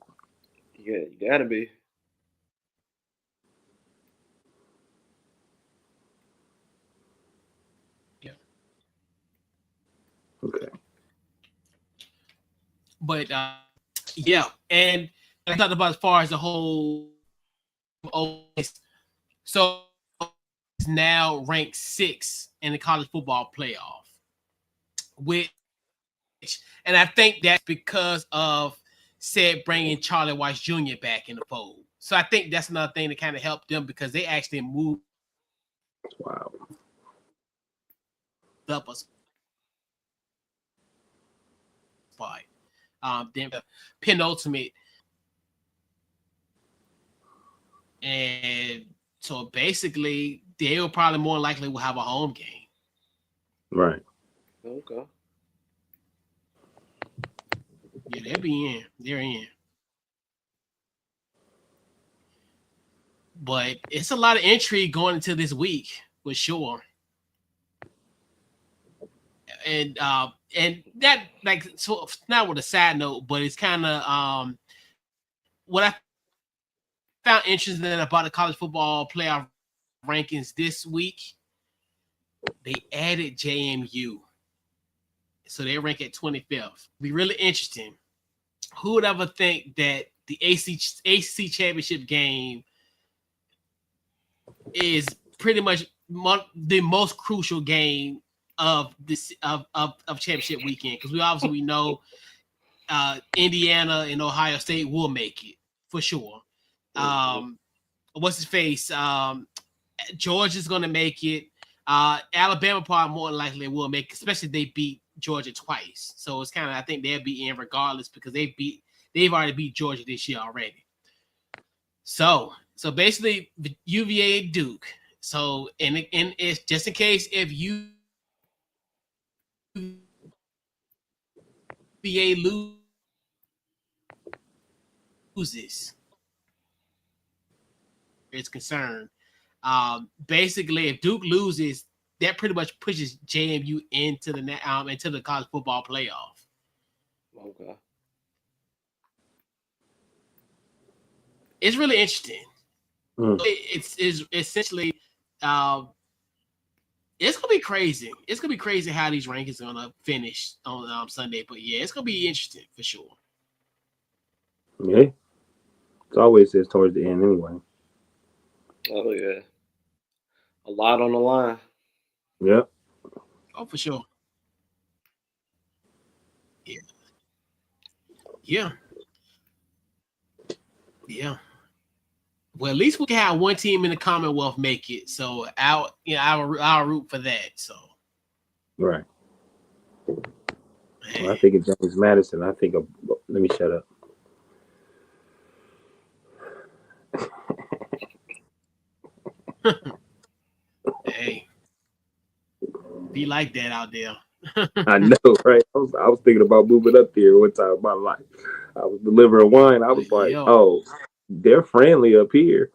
Yeah, you got to be. Yeah. Okay. But yeah, and I talked about as far as the whole, so it's now ranked 6 in the college football playoff, and I think that's because of bringing Charlie Weiss Jr. back in the fold. So I think that's another thing that kind of helped them, because they actually moved up a spot. Then penultimate, and so basically they will probably more likely will have a home game. Right. Okay. Yeah, they'll be in. They're in. But it's a lot of intrigue going into this week, for sure. And that, like, so not with a side note, but it's kind of what I found interesting about the college football playoff rankings this week. They added JMU, so they rank at 25th. Be really interesting. Who would ever think that the ACC championship game is pretty much the most crucial game of this of championship weekend? Because we know Indiana and Ohio State will make it for sure. What's his face? Georgia's going to make it. Alabama probably more likely will make it, especially if they beat Georgia twice. So it's kind of, I think they'll be in regardless because they've already beat Georgia this year already. So basically UVA Duke. So and it's just in case if UVA loses, is concerned. Basically, if Duke loses, that pretty much pushes JMU into the college football playoff. Okay. It's really interesting. It's essentially it's gonna be crazy. It's gonna be crazy how these rankings are gonna finish on Sunday. But yeah, it's gonna be interesting for sure. Yeah, it's always is towards the end anyway. Oh yeah, a lot on the line. Yep. Oh, for sure. Yeah. Yeah. Yeah. Well, at least we can have one team in the Commonwealth make it. So I'll root for that. So right. Well, I think of James Madison. I think of let me shut up. Hey, be like that out there. I know, right? I was thinking about moving up there one time in my life. I was delivering wine. I was like, oh, they're friendly up here.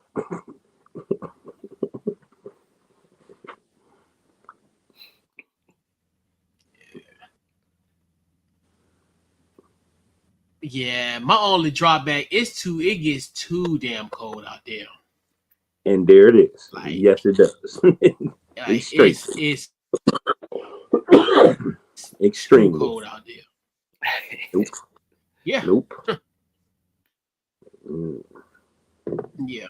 Yeah, my only drawback is it gets too damn cold out there. And there it is. Like, yes, it does. It's extremely cold out there. Nope. Yeah. Nope. Yeah.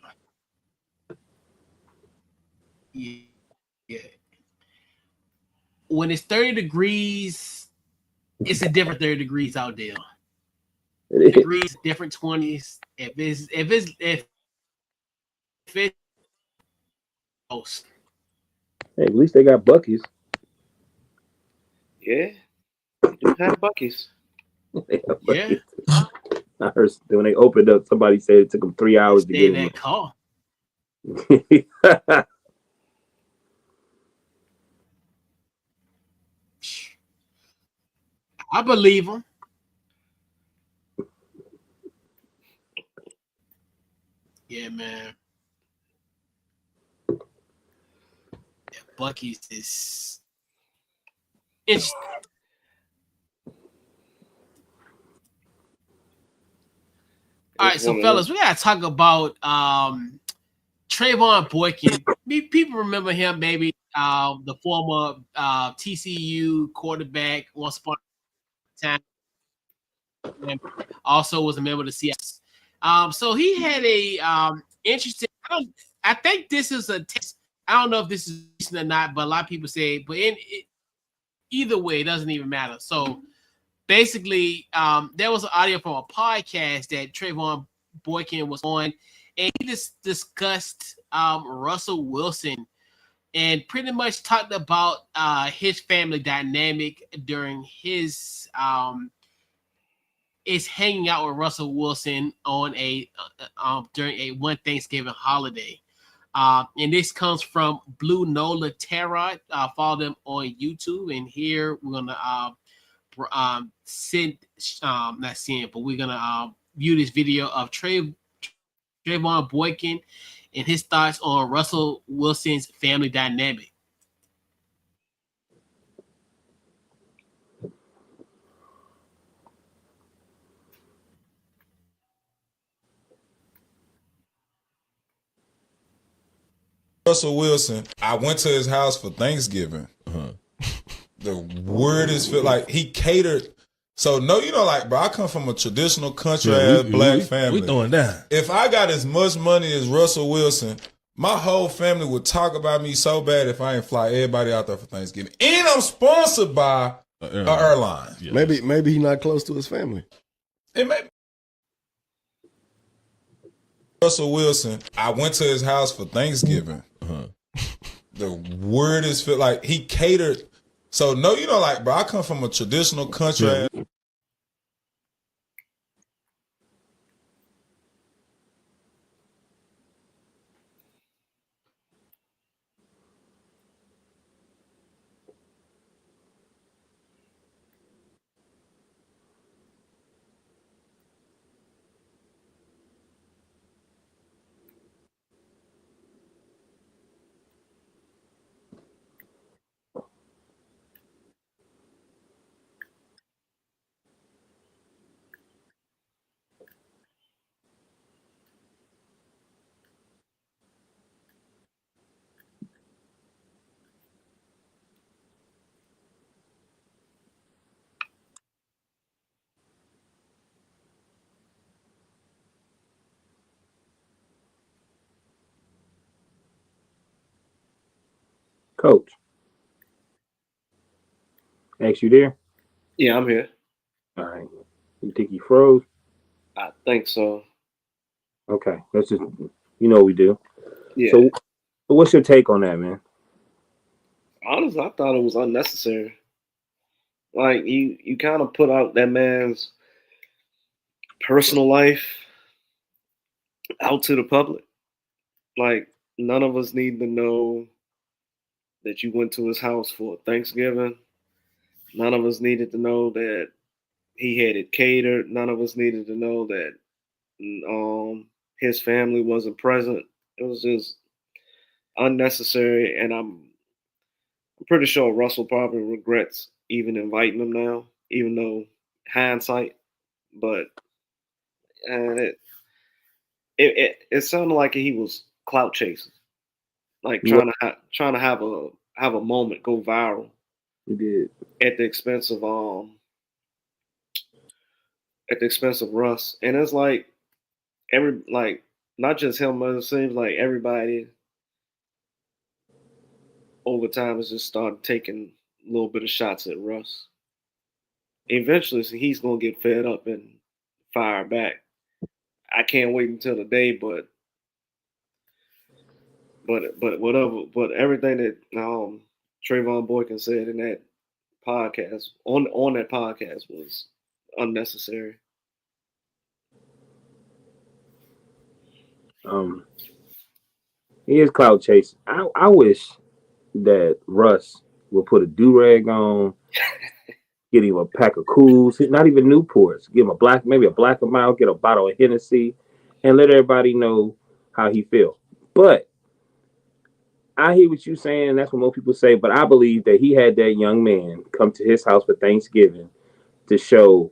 Yeah. When it's 30 degrees, it's a different 30 degrees out there. Degrees, different 20s. If it's close. Hey, at least they got Buc-ee's. Yeah. You have Buc-ee's. Yeah. I heard when they opened up, somebody said it took them 3 hours to get in that call. I believe them. Yeah, man. Yeah, Buc-ee's is interesting. All right, so fellas, we gotta talk about Trevone Boykin. People remember him, maybe the former TCU quarterback once upon a time. Also was a member of the Seahawks. So he had a interesting. I think this is a test. I don't know if this is recent or not, but a lot of people say. But either way, it doesn't even matter. So basically, there was an audio from a podcast that Trevone Boykin was on, and he just discussed Russell Wilson and pretty much talked about his family dynamic during his hanging out with Russell Wilson on during a one Thanksgiving holiday. And this comes from Blue Nola Tarot. Follow them on YouTube, and here we're gonna we're gonna view this video of Trevone Boykin and his thoughts on Russell Wilson's family dynamic. Russell Wilson, I went to his house for Thanksgiving. The weirdest feel like he catered. So no, you know, like, bro, I come from a traditional country black family. We throwing down. If I got as much money as Russell Wilson, my whole family would talk about me so bad if I ain't fly everybody out there for Thanksgiving. And I'm sponsored by an airline. Yeah. Maybe he's not close to his family. It may Russell Wilson. I went to his house for Thanksgiving. The weirdest feel like he catered. So no, like, bro, I come from a traditional country. Coach, X, you there? Yeah, I'm here. All right. You think he froze? I think so. Okay. Let's just, what we do. Yeah. So what's your take on that, man? Honestly, I thought it was unnecessary. Like you kind of put out that man's personal life out to the public. Like none of us need to know that you went to his house for Thanksgiving. None of us needed to know that he had it catered. None of us needed to know that his family wasn't present. It was just unnecessary, and I'm pretty sure Russell probably regrets even inviting him now, even though hindsight. But it sounded like he was clout chasing, like trying to have a moment go viral. He did. At the expense of Russ, and it's like not just him, but it seems like everybody over time has just started taking a little bit of shots at Russ. Eventually, he's gonna get fed up and fire back. I can't wait until the day, but whatever. But everything that Trevone Boykin said in that podcast on that podcast was unnecessary. He is cloud chasing. I wish that Russ would put a do-rag on, get him a pack of Cools, not even Newports, give him maybe a black amount, get a bottle of Hennessy, and let everybody know how he feel. But I hear what you're saying, and that's what most people say, but I believe that he had that young man come to his house for Thanksgiving to show,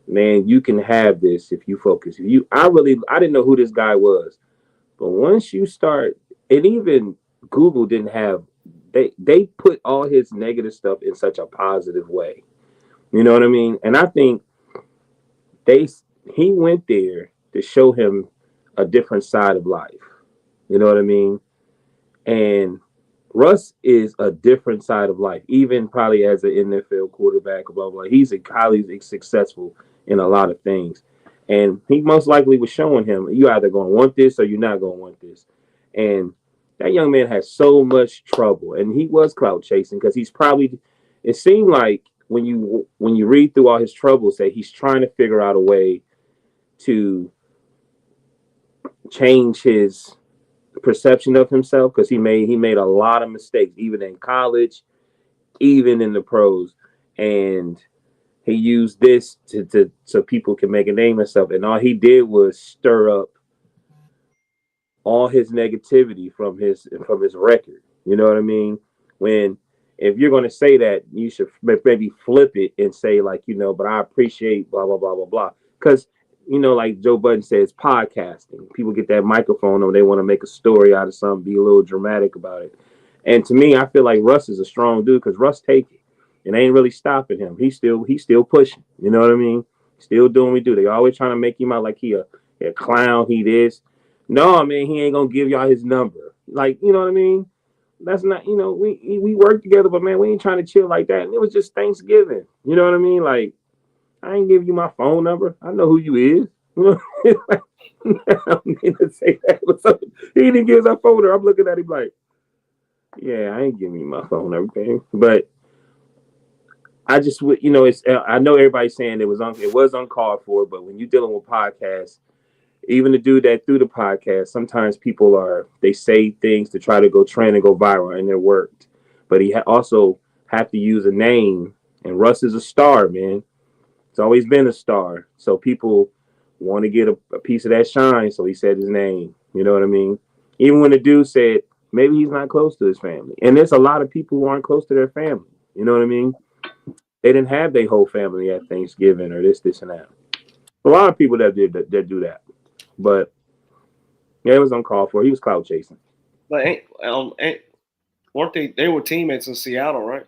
man, you can have this if you focus. I didn't know who this guy was. But once you start, and even Google didn't have, they put all his negative stuff in such a positive way. You know what I mean? And I think he went there to show him a different side of life. You know what I mean? And Russ is a different side of life, even probably as an NFL quarterback, blah, blah. He's highly successful in a lot of things. And he most likely was showing him, you either going to want this or you're not going to want this. And that young man had so much trouble. And he was clout chasing because it seemed like when you read through all his troubles that he's trying to figure out a way to change his perception of himself, because he made a lot of mistakes, even in college, even in the pros. And he used this so people can make a name of himself. And all he did was stir up all his negativity from his record. You know what I mean? If you're going to say that, you should maybe flip it and say, like, but I appreciate blah, blah, blah, blah, blah. Because, like Joe Budden says, podcasting. People get that microphone and they want to make a story out of something, be a little dramatic about it. And to me, I feel like Russ is a strong dude because Russ take it. And they ain't really stopping him. He's still pushing. You know what I mean? Still doing what we do. They always trying to make him out like he a clown, he this. No, man, he ain't going to give y'all his number. Like, you know what I mean? That's not, we work together, but man, we ain't trying to chill like that. And it was just Thanksgiving. You know what I mean? Like, I ain't give you my phone number. I know who you is. You know, I don't mean to say that, but he didn't give us our phone number. I'm looking at him like, yeah, I ain't giving you my phone number, but I just would, it's. I know everybody's saying it was uncalled for, but when you're dealing with podcasts, even to do that through the podcast, sometimes they say things to try to go trend and go viral, and it worked. But he also have to use a name, and Russ is a star, man. It's always been a star, so people want to get a piece of that shine. So he said his name. You know what I mean? Even when the dude said maybe he's not close to his family, and there's a lot of people who aren't close to their family. You know what I mean? They didn't have their whole family at Thanksgiving or this, and that. A lot of people that do that, but yeah, it was uncalled for. He was cloud chasing. But weren't they were teammates in Seattle, right?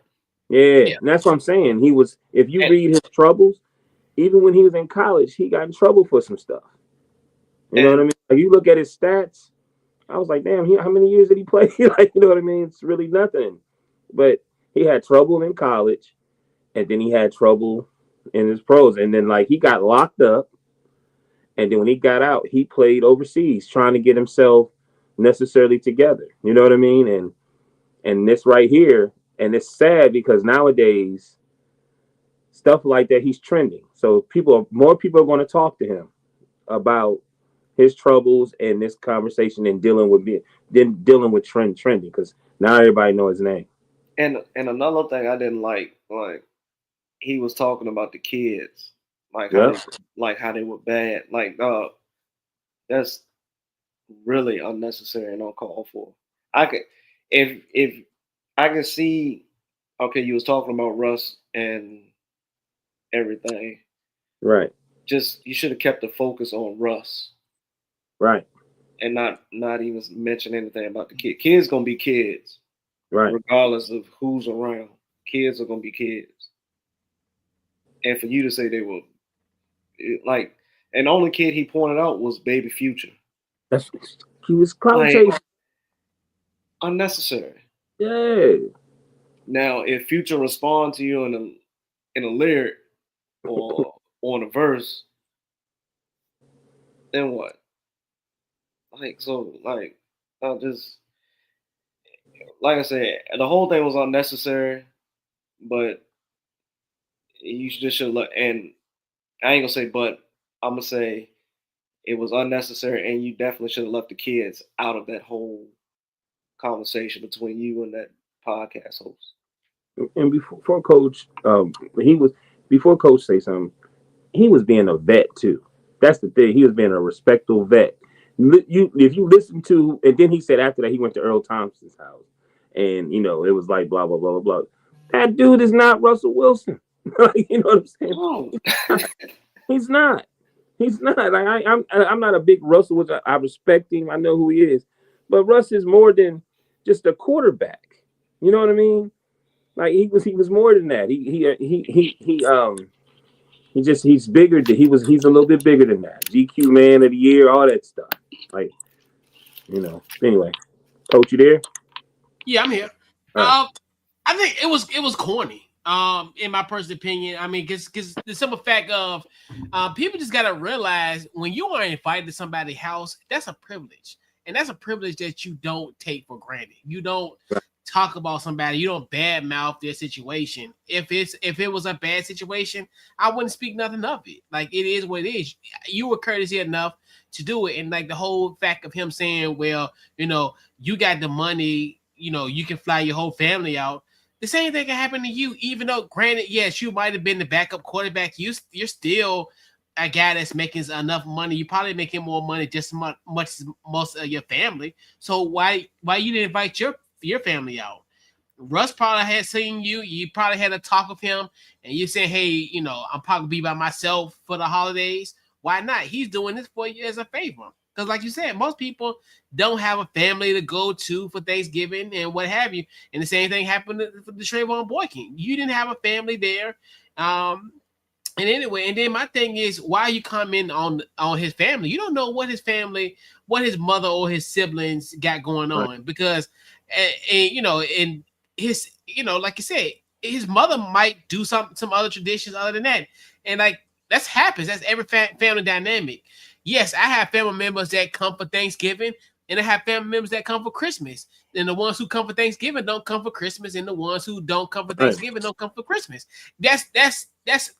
Yeah, and that's what I'm saying. He was. If you read his troubles, even when he was in college, he got in trouble for some stuff. You know what I mean? Like you look at his stats, I was like, damn, how many years did he play? Like, you know what I mean? It's really nothing. But he had trouble in college, and then he had trouble in his pros, and then like he got locked up, and then when he got out, he played overseas, trying to get himself necessarily together. You know what I mean? And this right here, and it's sad because nowadays stuff like that he's trending. So more people are going to talk to him about his troubles and this conversation and dealing with trending because now everybody knows his name. And another thing I didn't like he was talking about the kids, how they were bad. Like, that's really unnecessary and uncalled for. If I can see, okay, you was talking about Russ and everything, right? Just you should have kept the focus on Russ, right, and not even mention anything about the kid. Kids gonna be kids, right? Regardless of who's around, kids are gonna be kids. And for you to say they were like, and the only kid he pointed out was Baby Future. He was clout chasing. Unnecessary. Yeah. Now, if Future responds to you in a lyric or on a verse, then what? I just like I said, the whole thing was unnecessary, but you just should look. And I ain't gonna say, but I'm gonna say it was unnecessary, and you definitely should have left the kids out of that whole conversation between you and that podcast host. And before Coach, before Coach say something, he was being a vet too. That's the thing. He was being a respectful vet. If you listen to, and then he said after that he went to Earl Thompson's house, and it was like blah blah blah blah blah. That dude is not Russell Wilson. You know what I'm saying? Oh. He's not. He's not. Like I'm not a big Russell Wilson. I respect him. I know who he is, but Russ is more than just a quarterback. You know what I mean? Like he was more than that. He's bigger. He's a little bit bigger than that. GQ Man of the Year, all that stuff. Like, Anyway, Coach, you there? Yeah, I'm here. Right. I think it was corny. In my personal opinion, I mean, because the simple fact of people just gotta realize when you are invited to somebody's house, that's a privilege, and that's a privilege that you don't take for granted. You don't talk about somebody, you don't badmouth their situation. If it was a bad situation, I wouldn't speak nothing of it. Like, it is what it is. You were courteous enough to do it, and like the whole fact of him saying, well, you got the money, you can fly your whole family out. The same thing can happen to you, even though, granted, yes, you might have been the backup quarterback. You're still a guy that's making enough money. You're probably making more money just as much as most of your family. So why you didn't invite your family out? Russ probably had seen you. You probably had a talk with him, and you saying, hey, I'm probably be by myself for the holidays. Why not? He's doing this for you as a favor. Because like you said, most people don't have a family to go to for Thanksgiving and what have you. And the same thing happened to the Trevone Boykin. You didn't have a family there. And anyway, and then my thing is, why you comment on his family? You don't know what his family, what his mother or his siblings got going on. Right. Because, and his, like you said, his mother might do some other traditions other than that. And like that happens. That's every family dynamic. Yes, I have family members that come for Thanksgiving, and I have family members that come for Christmas. And the ones who come for Thanksgiving don't come for Christmas, and the ones who don't come for Thanksgiving don't come for Christmas. That's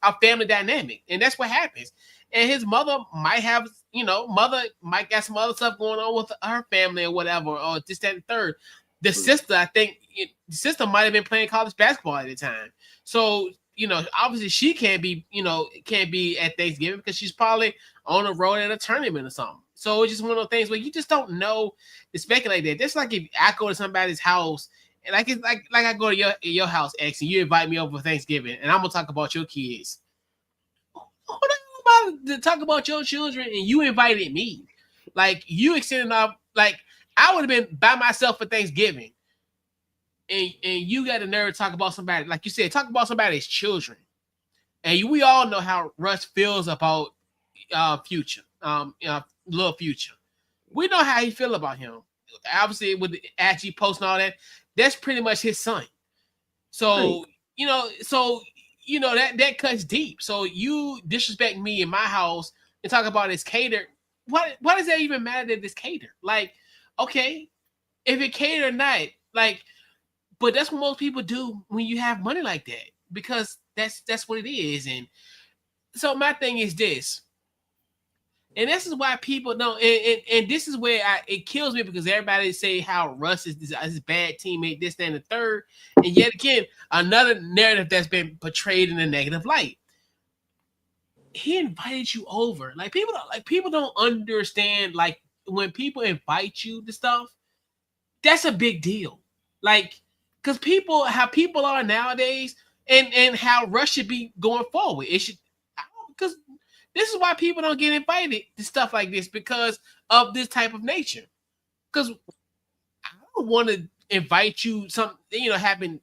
a family dynamic, and that's what happens. And his mother might have, mother might got some other stuff going on with her family or whatever, or this, that, and third. The sister, I think, the sister might have been playing college basketball at the time. So, obviously she can't be at Thanksgiving because she's probably on the road at a tournament or something. So it's just one of those things where you just don't know to speculate that. Just like if I go to somebody's house, and it's like I go to your house, X, and you invite me over for Thanksgiving, and I'm gonna talk about your kids. What about to talk about your children, and you invited me? Like you extended up, like I would have been by myself for Thanksgiving, and you got the nerve to talk about somebody, like you said, talk about somebody's children, and we all know how Russ feels about Future, little Future. We know how he feel about him. Obviously, with the Aggie post and all that, that's pretty much his son. So that cuts deep. So you disrespect me in my house and talk about it's catered. Why does that even matter that it's catered? Like, okay, if it catered or not, like, but that's what most people do when you have money like that, because that's what it is. And so my thing is this. And this is why people don't, and this is where it kills me, because everybody say how Russ is this bad teammate, this, that, and the third. And yet again, another narrative that's been portrayed in a negative light. He invited you over. Like people don't understand, like when people invite you to stuff, that's a big deal. Like, because how people are nowadays, and how Russ should be going forward. It should, because this is why people don't get invited to stuff like this, because of this type of nature. Because I don't want to invite you something, happened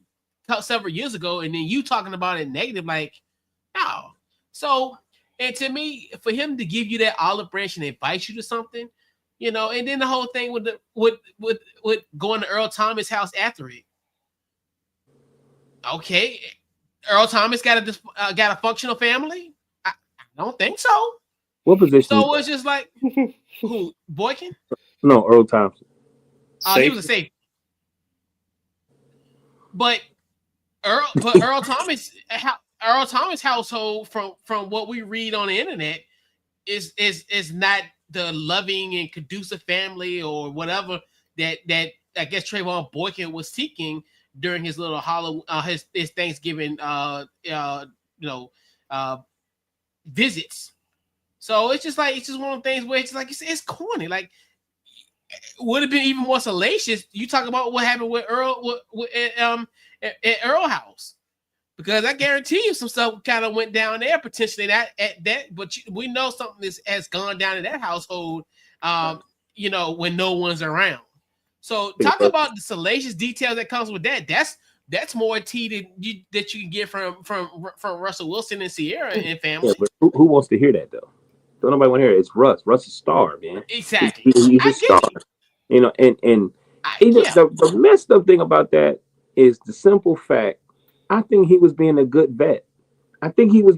several years ago, and then you talking about it negative, like, no. So, and to me, for him to give you that olive branch and invite you to something, and then the whole thing with going to Earl Thomas' house after it. Okay, Earl Thomas got a functional family. I don't think so. What position? So it's just like who? Boykin? No, Earl Thompson. He was a safety. But Earl Thomas household, from what we read on the internet, is not the loving and conducive family or whatever that I guess Trevone Boykin was seeking during his little his Thanksgiving visits. So it's just one of the things where it's like it's corny. Like, would have been even more salacious. You talk about what happened with Earl at Earl House, because I guarantee you some stuff kind of went down there potentially that. But we know something has gone down in that household. When no one's around. So talk about the salacious details that comes with that. That's more tea that you can get from Russell Wilson and Sierra and family. Yeah, but who wants to hear that though? Don't nobody want to hear it. It's Russ. Russ is a star, man. Exactly. He's a star. The messed up thing about that is the simple fact. I think he was being a good vet. Because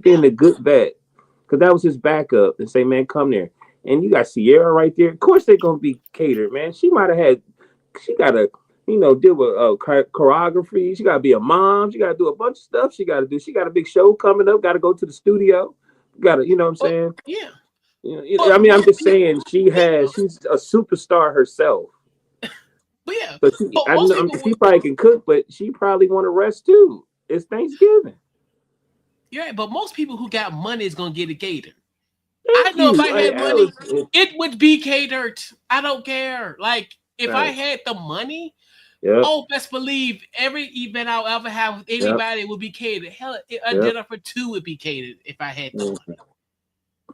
that was his backup and say, man, come there. And you got Sierra right there. Of course they're gonna be catered, man. She gotta deal with choreography. She gotta be a mom. She gotta do a bunch of stuff. She got a big show coming up. Got to go to the studio. You know what I'm saying? Yeah. I'm just saying she's a superstar herself. But yeah, so she probably can cook, but she probably want to rest too. It's Thanksgiving. Yeah, but most people who got money is gonna get it catered. I know if I had money, it would be catered. I don't care. Like if I had the money, best believe every event I'll ever have with anybody would be catered. Hell, a dinner for two would be catered if I had the money.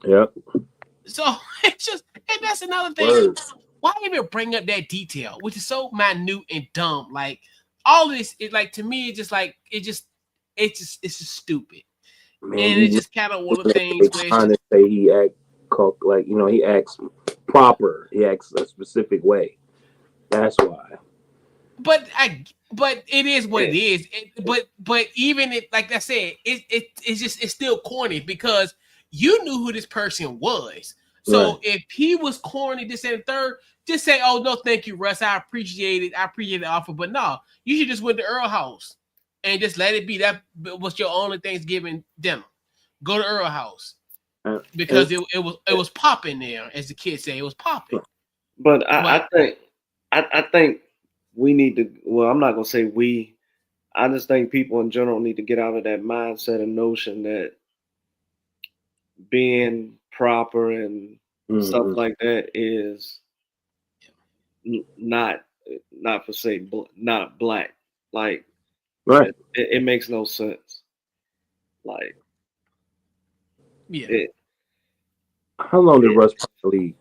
Yep. So it's just, and that's another thing. Why even bring up that detail, which is so minute and dumb? Like all of this, to me, it's just stupid. Man, and it's just kind of one of the things where trying to say he acts proper. He acts a specific way. That's why. but it is what it is. But even it, like I said, it's still corny because you knew who this person was. So if he was corny, this and the third, just say, "Oh no, thank you, Russ. I appreciate it. I appreciate the offer." But no, you should just went to Earl House and just let it be. That was your only Thanksgiving dinner. Go to Earl House because it was popping there, as the kids say. It was popping. But I think we need to. Well, I'm not gonna say we. I just think people in general need to get out of that mindset and notion that being proper and stuff like that is not for say not black. Like it makes no sense. Like how long did Russ play the league?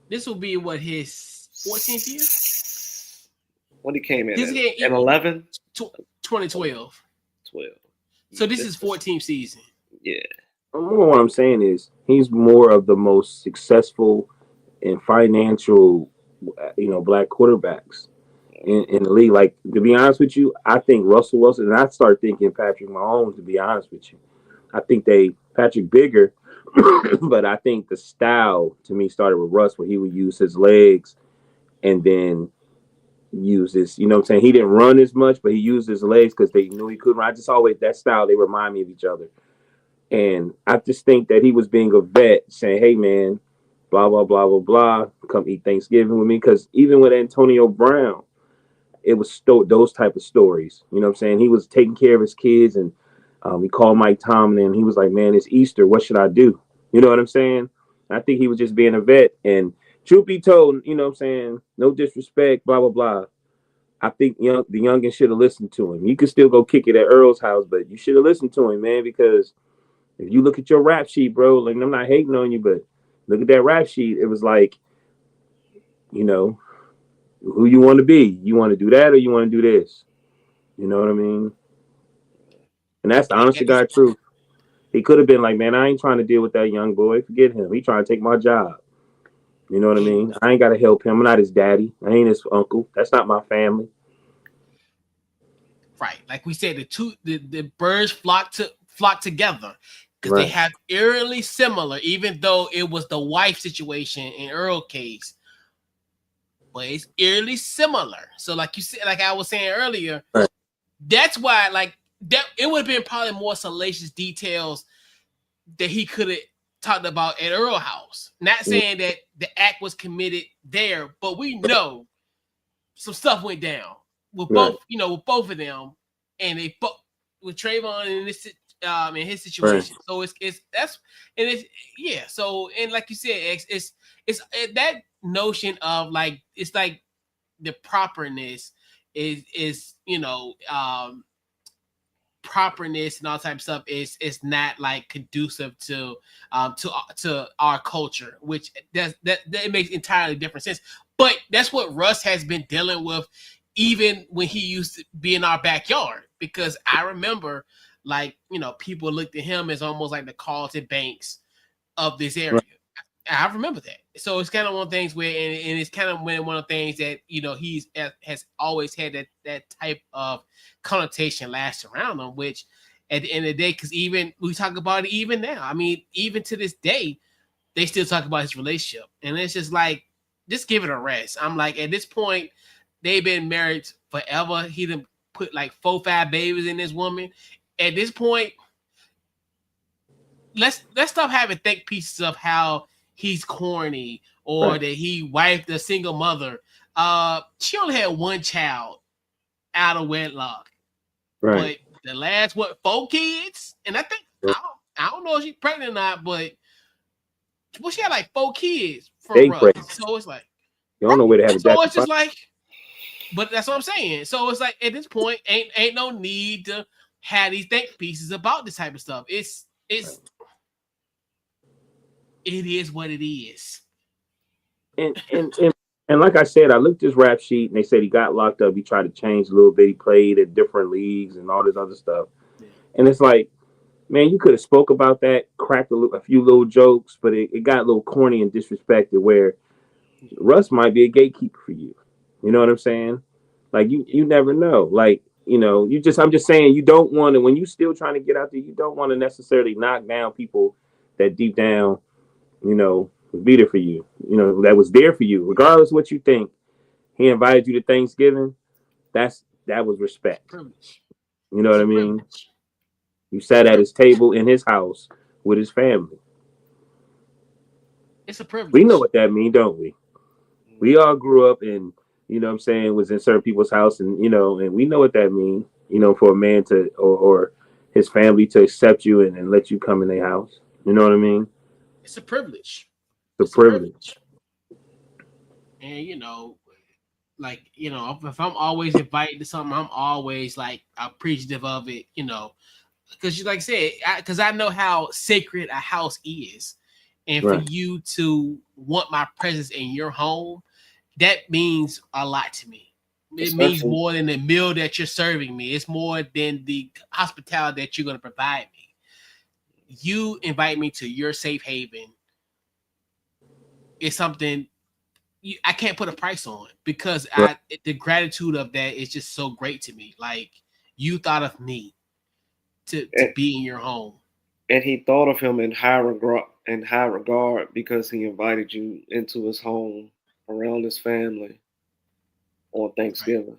This will be what his 14th year. When he came in at 11? 2012. 12. So this is 14th season. Yeah. What I'm saying is he's more of the most successful and financial, black quarterbacks in the league. Like, to be honest with you, I think Russell Wilson, and I start thinking Patrick Mahomes, to be honest with you. I think Patrick bigger, but I think the style to me started with Russ, where he would use his legs and then use this, you know what I'm saying? He didn't run as much, but he used his legs because they knew he couldn't run. I just always, that style, they remind me of each other. And I just think that he was being a vet, saying, hey, man, blah, blah, blah, blah, blah, come eat Thanksgiving with me. Because even with Antonio Brown, it was those type of stories. You know what I'm saying? He was taking care of his kids, and we called Mike Tomlin, and he was like, man, it's Easter. What should I do? You know what I'm saying? I think he was just being a vet. And truth be told, you know what I'm saying? No disrespect, blah, blah, blah. I think the youngin should have listened to him. You could still go kick it at Earl's house, but you should have listened to him, man, because if you look at your rap sheet, bro, like, I'm not hating on you, but look at that rap sheet. It was like, who you want to be. You want to do that or you want to do this? You know what I mean? And that's the honest to God truth. He could have been like, man, I ain't trying to deal with that young boy. Forget him. He trying to take my job. You know what I mean? I ain't got to help him. I'm not his daddy. I ain't his uncle. That's not my family. Right. Like we said, the birds flock together because they have eerily similar, even though it was the wife situation in Earl's case. But it's eerily similar. So like you said, like I was saying earlier, that's why that it would have been probably more salacious details that he could have talked about at Earl House. Not saying that the act was committed there, but we know some stuff went down with both, with both of them, and they both with Trevone in this in his situation. So So, and like you said, it's that notion of like, it's like the properness is properness and all type of stuff is not like conducive to our culture, which that makes entirely different sense. But that's what Russ has been dealing with even when he used to be in our backyard, because I remember people looked at him as almost like the Carlton Banks of this area. I remember that. So it's kind of one of the things where, and it's kind of one of the things that, he's has always had that type of connotation last around him, which at the end of the day, because even we talk about it even now, I mean, even to this day, they still talk about his relationship. And it's just like, just give it a rest. I'm like, at this point, they've been married forever. He done put like 4-5 babies in this woman. At this point, let's stop having think pieces of how he's corny or that he wifed a single mother. She only had one child out of wedlock. But the last 4 kids? And I think I don't know if she's pregnant or not, but she had like 4 kids from Russ. So it's like, you don't know where to have it. So it's just like, but that's what I'm saying. So it's like, at this point, ain't no need to have these think pieces about this type of stuff. It is what it is. And like I said, I looked at his rap sheet and they said he got locked up. He tried to change a little bit. He played at different leagues and all this other stuff. Yeah. And it's like, man, you could have spoke about that, cracked a few little jokes, but it got a little corny and disrespected, where Russ might be a gatekeeper for you. You know what I'm saying? Like you never know. Like, I'm just saying you don't want to, when you still trying to get out there, you don't want to necessarily knock down people that deep down, be there for you, that was there for you, regardless of what you think. He invited you to Thanksgiving. That was respect. Privilege. You know what I mean? You sat at his table in his house with his family. It's a privilege. We know what that means, don't we? We all grew up in, was in certain people's house, and and we know what that means, for a man to or his family to accept you and let you come in their house. You know what I mean? It's a privilege. It's a privilege. And like, if I'm always invited to something, I'm always like appreciative of it, because like I said, because I know how sacred a house is. And for you to want my presence in your home, that means a lot to me. It means more than the meal that you're serving me. It's more than the hospitality that you're going to provide me. You invite me to your safe haven. It's something I can't put a price on, because the gratitude of that is just so great to me. Like, you thought of me to be in your home. And he thought of him in high regard because he invited you into his home around his family on Thanksgiving.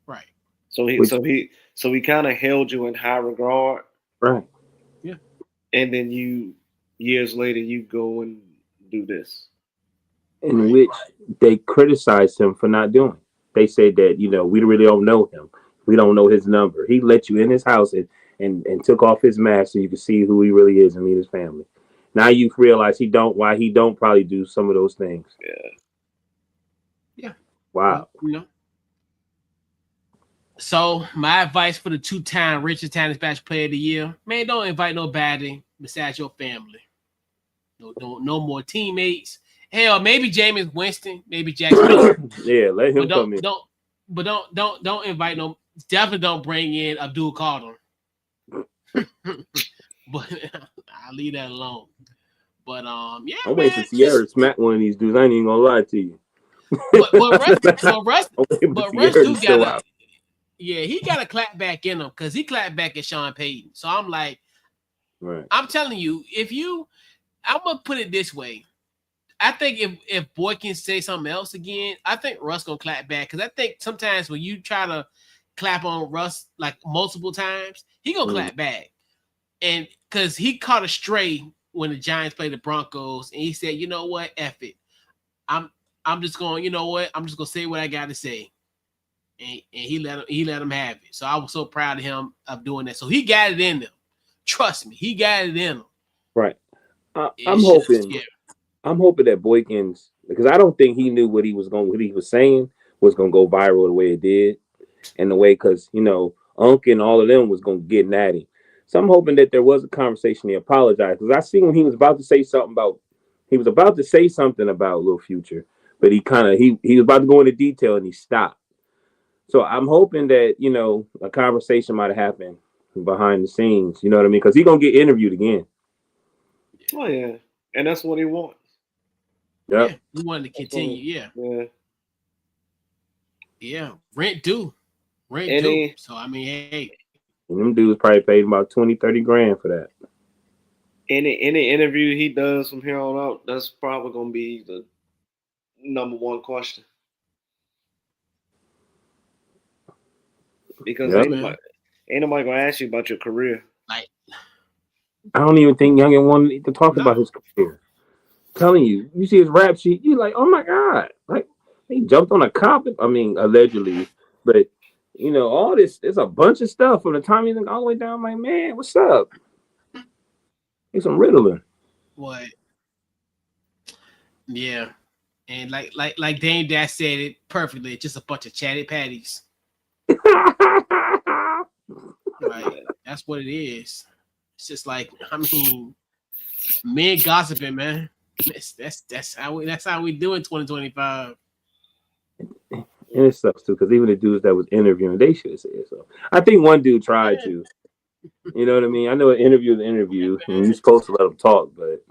Right. So he kind of held you in high regard. Right. Yeah. And then years later, you go and do this. In which they criticized him for not doing. They said that, we really don't know him. We don't know his number. He let you in his house and took off his mask so you could see who he really is and meet his family. Now you realize why he don't probably do some of those things. Yeah. Wow. So my advice for the 2-time Richard Tannis Basketball Player of the Year: man, don't invite nobody besides your family. No more teammates. Hell, maybe Jameis Winston, maybe Jackson. Yeah, let him come in. Don't invite no. Definitely don't bring in Abdul Carter. But I'll leave that alone. But yeah, I'm waiting for Sierra to smack one of these dudes. I ain't even gonna lie to you. But Russ do gotta. Yeah, he got to clap back in him, because he clapped back at Sean Payton. So I'm like, I'm telling you, I'm gonna put it this way. I think if Boykin say something else again, I think Russ gonna clap back, because I think sometimes when you try to clap on Russ like multiple times, he gonna clap back, and because he caught a stray when the Giants played the Broncos, and he said, "You know what, F it, I'm just going. You know what, I'm just gonna say what I got to say." And he let him have it. So I was so proud of him of doing that. So he got it in him. Trust me, he got it in him. Right. I'm hoping that Boykins, because I don't think he knew what he was saying was gonna go viral the way it did, and the way, because Unc and all of them was gonna get at him. So I'm hoping that there was a conversation. He apologized, because I seen when he was about to say something about Lil Future, but he was about to go into detail and he stopped. So I'm hoping that, a conversation might have happened behind the scenes. You know what I mean? Because he's going to get interviewed again. Oh, yeah. And that's what he wants. Yep. Yeah, he wanted to continue. Yeah. Rent due. So, I mean, hey. And them dudes probably paid about 20, 30 grand for that. Any interview he does from here on out, that's probably going to be the number one question. Because ain't nobody gonna ask you about your career. Like, I don't even think Youngin wanted to talk about his career. I'm telling you, you see his rap sheet, you're like, oh my God. Like, he jumped on a cop. I mean, allegedly. But, all this, there's a bunch of stuff from the time he's all the way down. I'm like, man, what's up? He's some Ritalin. What? Yeah. And like Dame Dash said it perfectly, just a bunch of chatty patties. Right, that's what it is. It's just like, I mean, men gossiping, man. That's how we do in 2025. And it sucks too, because even the dudes that was interviewing, they should have said so. I think one dude tried to. You know what I mean? I know an interview is an interview, and you're supposed to let them talk, but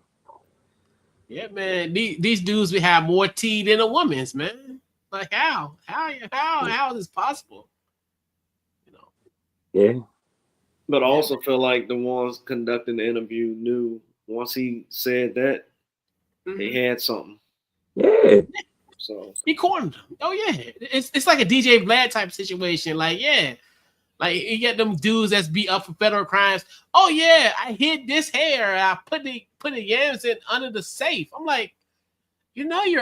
yeah, man, these dudes we have more tea than a woman's, man. Like how is this possible? You know. Yeah. But I also feel like the ones conducting the interview knew once he said that he had something. Yeah. So he cornered him. Oh yeah, it's like a DJ Vlad type situation. Like yeah, like you get them dudes that's be up for federal crimes. Oh yeah, I hid this hair. I put the yams in under the safe. I'm like, you know you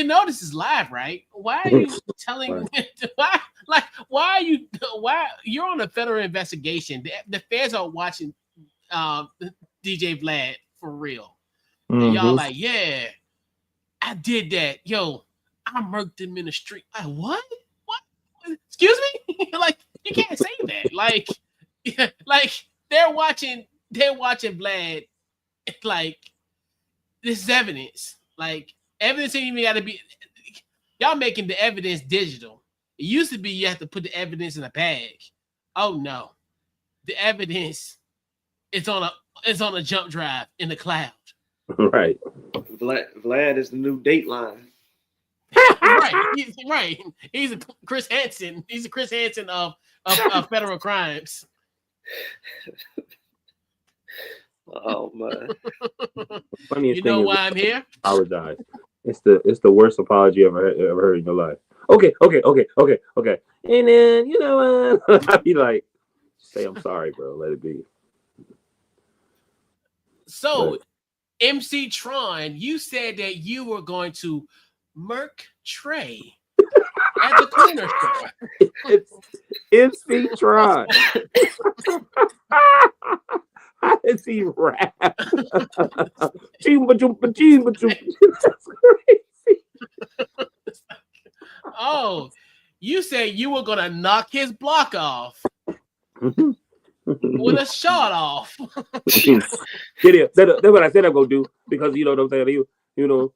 know this is live, right? Why are you telling? Why you're on a federal investigation? The feds are watching DJ Vlad for real. And y'all like, yeah, I did that. Yo, I murked him in the street. Like, what? What? Excuse me? Like, you can't say that. Like they're watching Vlad. Like, this is evidence. Like, evidence ain't even got to be. Y'all making the evidence digital. It used to be you have to put the evidence in a bag. Oh no, the evidence is on a jump drive in the cloud. Right. Vlad is the new Dateline. Right. He's a Chris Hansen. He's a Chris Hansen of federal crimes. Oh man. Funniest you know thing why I'm here? Apologize. It's the worst apology you ever heard in your life. Okay. And then you know I'd be like, say I'm sorry, bro. Let it be. So, but, MC Tron, you said that you were going to murk Trey at the corner store. It's MC Tron. How does he rap? That's crazy. Oh, you said you were gonna knock his block off with a shot off. Get it. That's what I said I'm gonna do because you know what I'm saying. You know.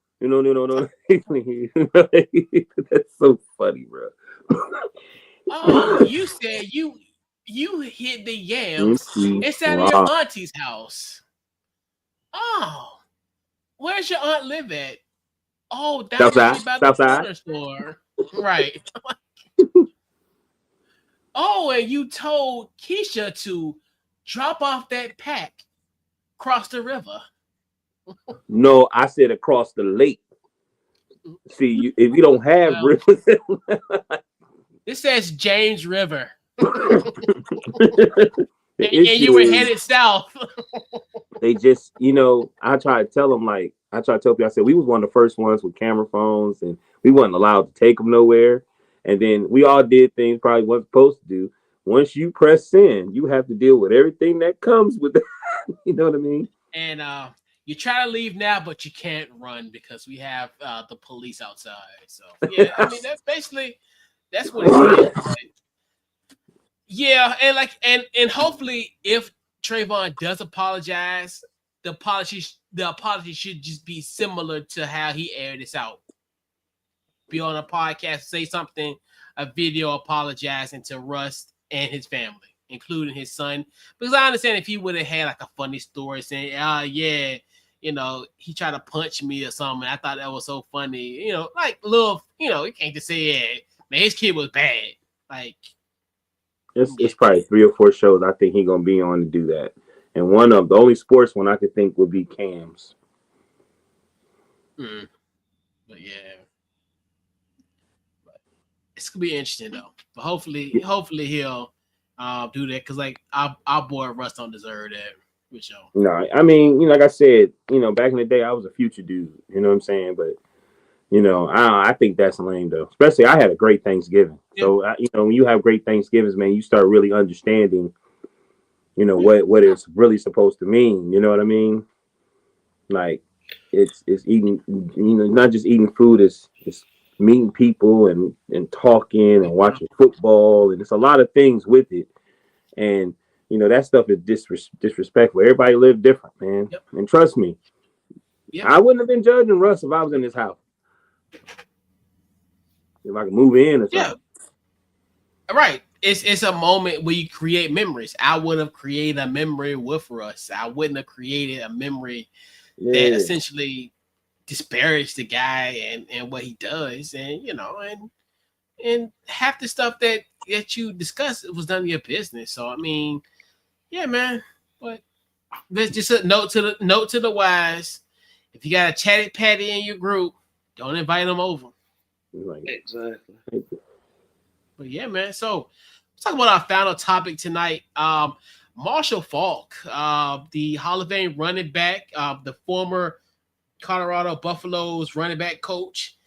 That's so funny, bro. Oh, you said you hid the yams inside of your auntie's house. Oh, where's your aunt live at? Oh, down by the corner store. Right. Oh, and you told Keisha to drop off that pack across the river. No, I said across the lake. See, if you don't have rivers, this says James River. and you were headed south. They just, I try to tell them, people, I said, we was one of the first ones with camera phones and we wasn't allowed to take them nowhere. And then we all did things probably wasn't supposed to do. Once you press send, you have to deal with everything that comes with that. You know what I mean? And you try to leave now, but you can't run because we have the police outside. So, yeah, I mean, that's what it is. Yeah, and hopefully if Trevone does apologize, the apology should just be similar to how he aired this out. Be on a podcast, say something, a video apologizing to Russ and his family, including his son. Because I understand if he would have had like a funny story saying, yeah, he tried to punch me or something. I thought that was so funny. Like little, you can't just say, yeah, man, his kid was bad. Like it's probably 3 or 4 shows I think he's gonna be on to do that. And one of the only sports one I could think would be Cam's. But yeah. It's gonna be interesting though. But hopefully he'll do that because like our boy Russ don't deserve that with y'all. No, I mean, like I said, back in the day I was a future dude. You know what I'm saying? But I think that's lame though. Especially I had a great Thanksgiving. Yeah. So when you have great Thanksgivings, man, you start really understanding, what it's really supposed to mean. You know what I mean? Like it's eating, not just eating food. It's meeting people and talking and watching football, and it's a lot of things with it. And that stuff is disrespectful. Everybody live different, man. Yep. And trust me, I wouldn't have been judging Russ if I was in this house. If I could move in or something. Yeah. Right. It's a moment where you create memories. I would have created a memory with Russ. I wouldn't have created a memory that essentially disparage the guy and what he does, and and half the stuff that you discuss was none of your business. So I mean, yeah, man. But there's just a note to the wise. If you got a chatty patty in your group, don't invite them over. Exactly. But yeah, man. So let's talk about our final topic tonight. Marshall Faulk, the Hall of Fame running back, the former Colorado Buffaloes running back coach,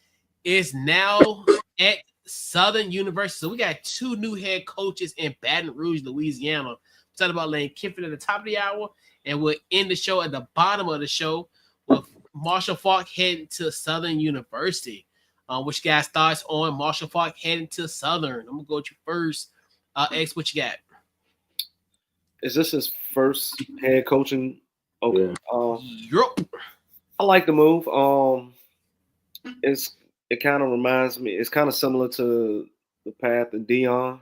is now at Southern University. So we got 2 new head coaches in Baton Rouge, Louisiana. We're talking about Lane Kiffin at the top of the hour, and we'll end the show at the bottom of the show with Marshall Faulk heading to Southern University. Which guys thoughts on Marshall Faulk heading to Southern? I'm gonna go with you first. X, what you got? Is this his first head coaching? Okay. Yep. I like the move. It kind of reminds me. It's kind of similar to the path of Dion,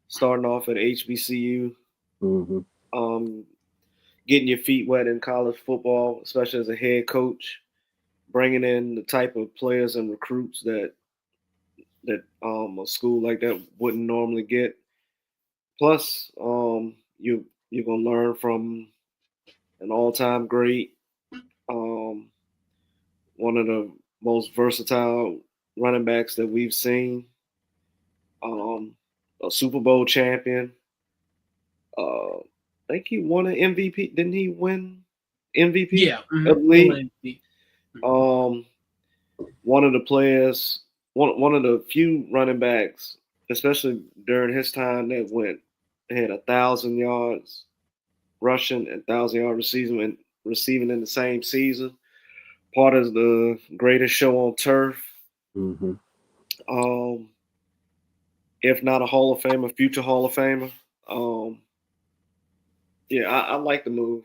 starting off at HBCU, getting your feet wet in college football, especially as a head coach, bringing in the type of players and recruits that a school like that wouldn't normally get. Plus, you're gonna learn from an all-time great, one of the most versatile running backs that we've seen, a Super Bowl champion. I think he won an MVP. Didn't he win MVP? Yeah, of the league. One of the players, one of the few running backs, especially during his time, that had 1,000 yards rushing and 1,000-yard receiving in the same season. Part of the greatest show on turf. If not a Hall of Famer, future Hall of Famer. Yeah, I like the move.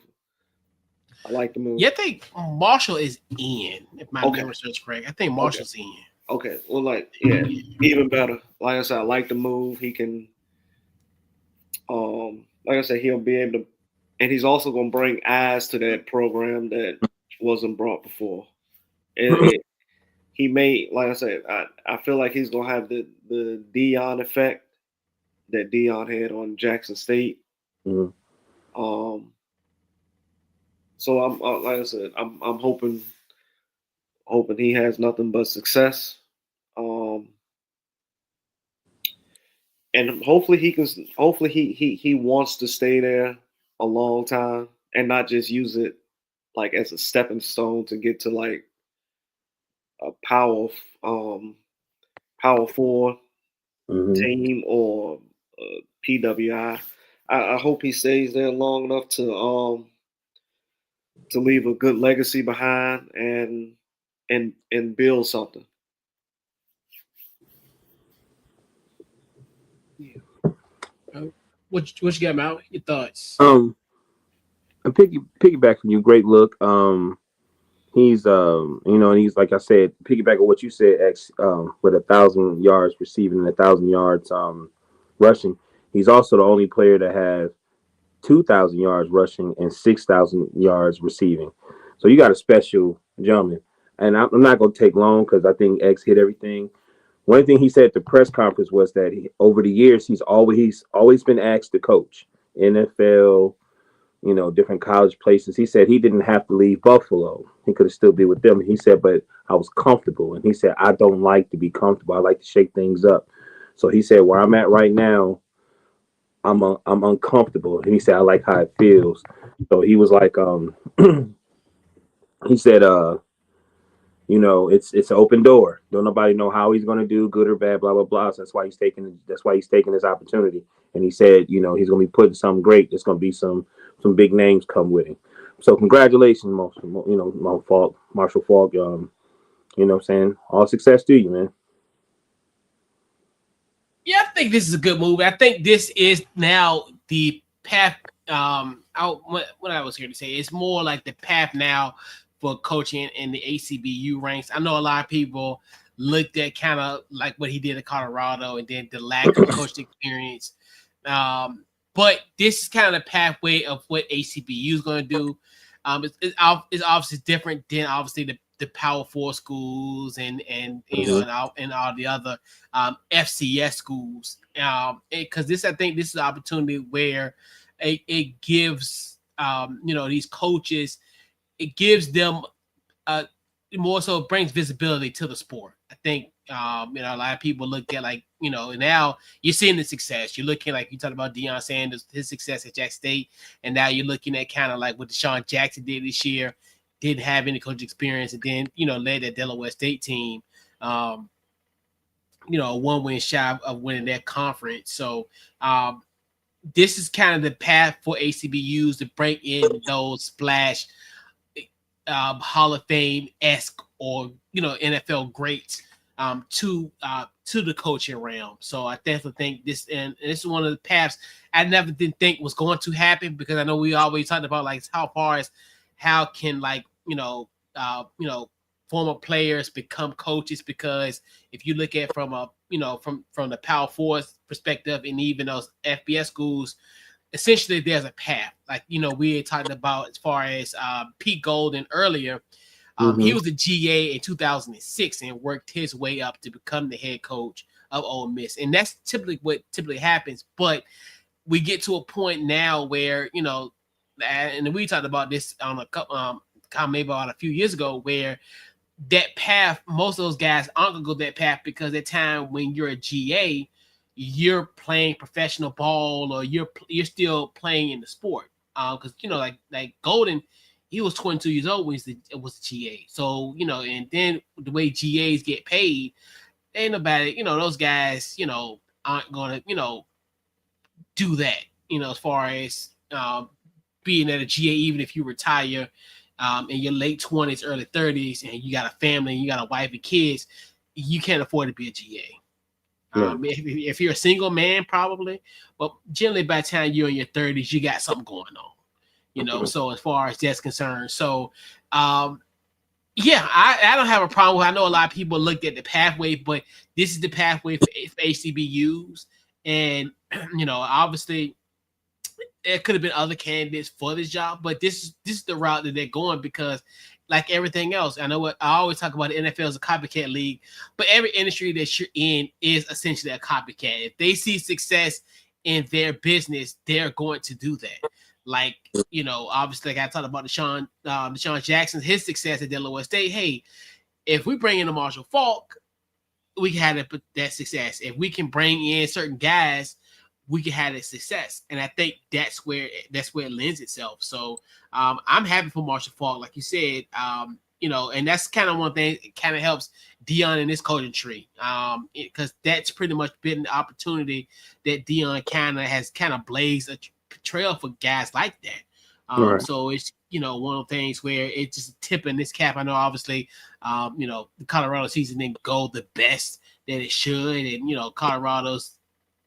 Yeah, I think Marshall is in. If my memory serves correct, I think Marshall's in. Okay, well, even better. Like I said, I like the move. He can, like I said, he'll be able to, and he's also going to bring eyes to that program that wasn't brought before. He may, like I said, I feel like he's going to have the Dion effect that Dion had on Jackson State. So I'm like I said, I'm hoping he has nothing but success. And hopefully he wants to stay there a long time and not just use it like as a stepping stone to get to like a power 4 team or PWI. I hope he stays there long enough to leave a good legacy behind and build something. What you got, Mal? Your thoughts? I piggyback from you. Great look. He's and he's, like I said, piggyback on what you said, X, with 1,000 yards receiving and 1,000 yards rushing. He's also the only player to have 2,000 yards rushing and 6,000 yards receiving. So you got a special gentleman. And I'm not going to take long because I think X hit everything. One thing he said at the press conference was that over the years, he's always been asked to coach NFL, different college places. He said he didn't have to leave Buffalo. He could have still been with them. He said, but I was comfortable. And he said, I don't like to be comfortable. I like to shake things up. So he said, where I'm at right now, I'm uncomfortable. And he said, I like how it feels. So he was like, he said, it's an open door. Don't nobody know how he's going to do, good or bad, blah, blah, blah. So that's why he's taking this opportunity. And he said, he's going to be putting something great. There's going to be some big names come with him. So congratulations, Marshall Faulk. What I'm saying? All success to you, man. Yeah, I think this is a good move. I think this is now the path. What I was here to say, it's more like the path now for coaching in the ACBU ranks. I know a lot of people looked at kind of like what he did at Colorado and then the lack of coaching experience. But this is kind of the pathway of what ACBU is going to do. It's obviously different than obviously the Power 4 schools and you know and all the other FCS schools, because I think this is an opportunity where it gives you know, these coaches, it gives them more so brings visibility to the sport. I think you know, a lot of people look at, like, you know, now you're seeing the success. You're looking, like you talked about Deion Sanders, his success at Jack State, and now you're looking at kind of like what Deshaun Jackson did this year. Didn't have any coach experience, and then, you know, led that Delaware State team, you know, 1 win shy of winning that conference. So this is kind of the path for HBCUs to bring in those splash Hall of Fame-esque, or, you know, NFL greats to the coaching realm. So I definitely think this, and this is one of the paths I never did think was going to happen, because I know we always talked about, like, how can, like, you know, former players become coaches, because if you look at from a, you know, from the Power 4 perspective, and even those FBS schools, essentially there's a path. Like, you know, we had talked about as far as Pete Golden earlier. He was a GA in 2006 and worked his way up to become the head coach of Ole Miss, and that's what typically happens. But we get to a point now where, you know, and we talked about this on a couple, maybe about a few years ago, where that path, most of those guys aren't gonna go that path, because at time when you're a GA, you're playing professional ball, or you're still playing in the sport. Because, you know, like Golden, he was 22 years old when he was a GA. So, you know, and then the way GAs get paid, ain't nobody, you know, those guys, you know, aren't gonna, you know, do that, you know, as far as being at a GA, even if you retire in your late 20s, early 30s, and you got a family, and you got a wife and kids, you can't afford to be a GA. If you're a single man, probably, but generally by the time you're in your 30s, you got something going on, you know. So as far as that's concerned, so yeah, I don't have a problem. I know a lot of people looked at the pathway, but this is the pathway for HBCUs, and you know, obviously there could have been other candidates for this job, but this is the route that they're going, because, like everything else, I know what I always talk about, the NFL is a copycat league, but every industry that you're in is essentially a copycat. If they see success in their business, they're going to do that. Like, you know, obviously, like I talked about Deshaun Jackson, his success at Delaware State. Hey, if we bring in a Marshall Faulk, we can have that success. If we can bring in certain guys, we can have a success. And I think that's where it lends itself. So I'm happy for Marshall Faulk, like you said, you know, and that's kind of one thing. It kind of helps Deion in this coaching tree, because that's pretty much been the opportunity that Deion has blazed a trail for guys like that. So it's, you know, one of the things where it's just tipping this cap. I know, obviously, you know, the Colorado season didn't go the best that it should, and, you know, Colorado's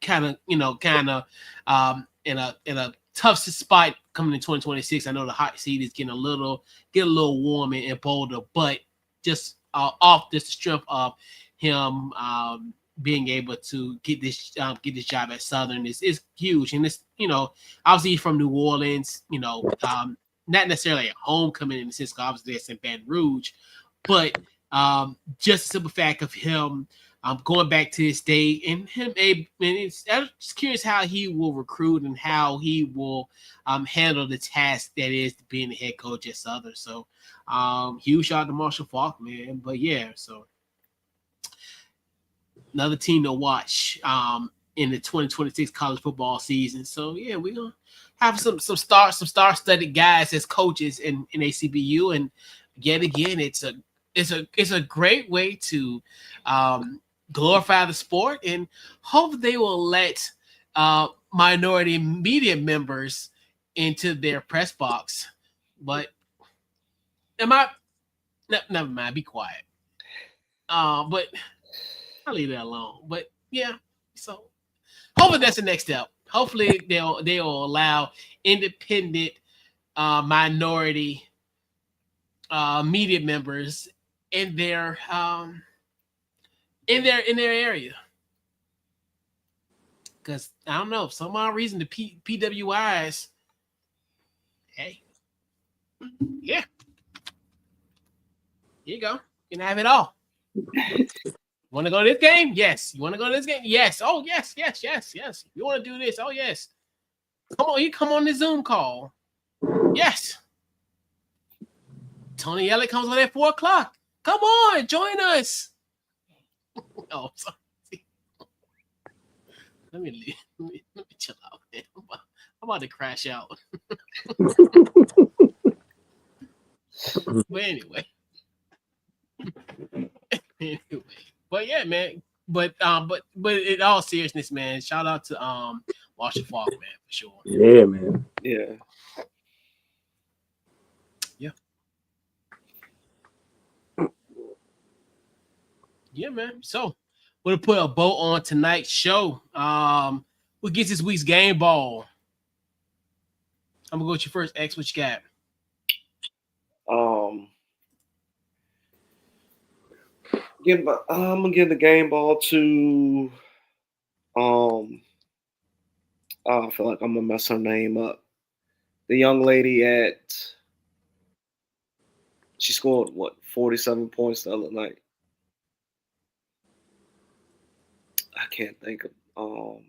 kind of in a tough spot coming in 2026. I know the hot seat is getting a little warm and bolder, but just off the strength of him being able to get this job at Southern is huge. And it's, you know, obviously he's from New Orleans, you know, not necessarily at homecoming in the sense, obviously it's in Baton Rouge, but just the simple fact of him going back to his state, and him, I'm just curious how he will recruit and how he will handle the task that is being the head coach at Southern. So huge shout out to Marshall Faulk, man. But yeah, so another team to watch in the 2026 college football season. So yeah, we're gonna have some star-studded guys as coaches in ACBU, and yet again, it's a great way to glorify the sport, and hope they will let minority media members into their press box. But never mind, be quiet. But I'll leave that alone. But yeah, so hopefully that's the next step. Hopefully they'll allow independent minority media members in their area. Because I don't know, for some odd reason the PWIs, hey, yeah. Here you go. You can have it all. Want to go to this game? Yes. You want to go to this game? Yes. Oh, yes. You want to do this? Oh, yes. Come on, you come on the Zoom call. Yes. Tony Elliott comes on at 4:00. Come on, join us. Oh, sorry. Let me chill out, man. I'm about to crash out. But anyway. But yeah, man. But in all seriousness, man, shout out to Marshall Faulk, man, for sure. Yeah, man. Yeah. Yeah, man. So we'll put a bow on tonight's show. What gets this week's game ball? I'm gonna go with you first, X. What you got? I'm gonna give the game ball to I feel like I'm gonna mess her name up. The young lady she scored 47 points the other night. I can't think of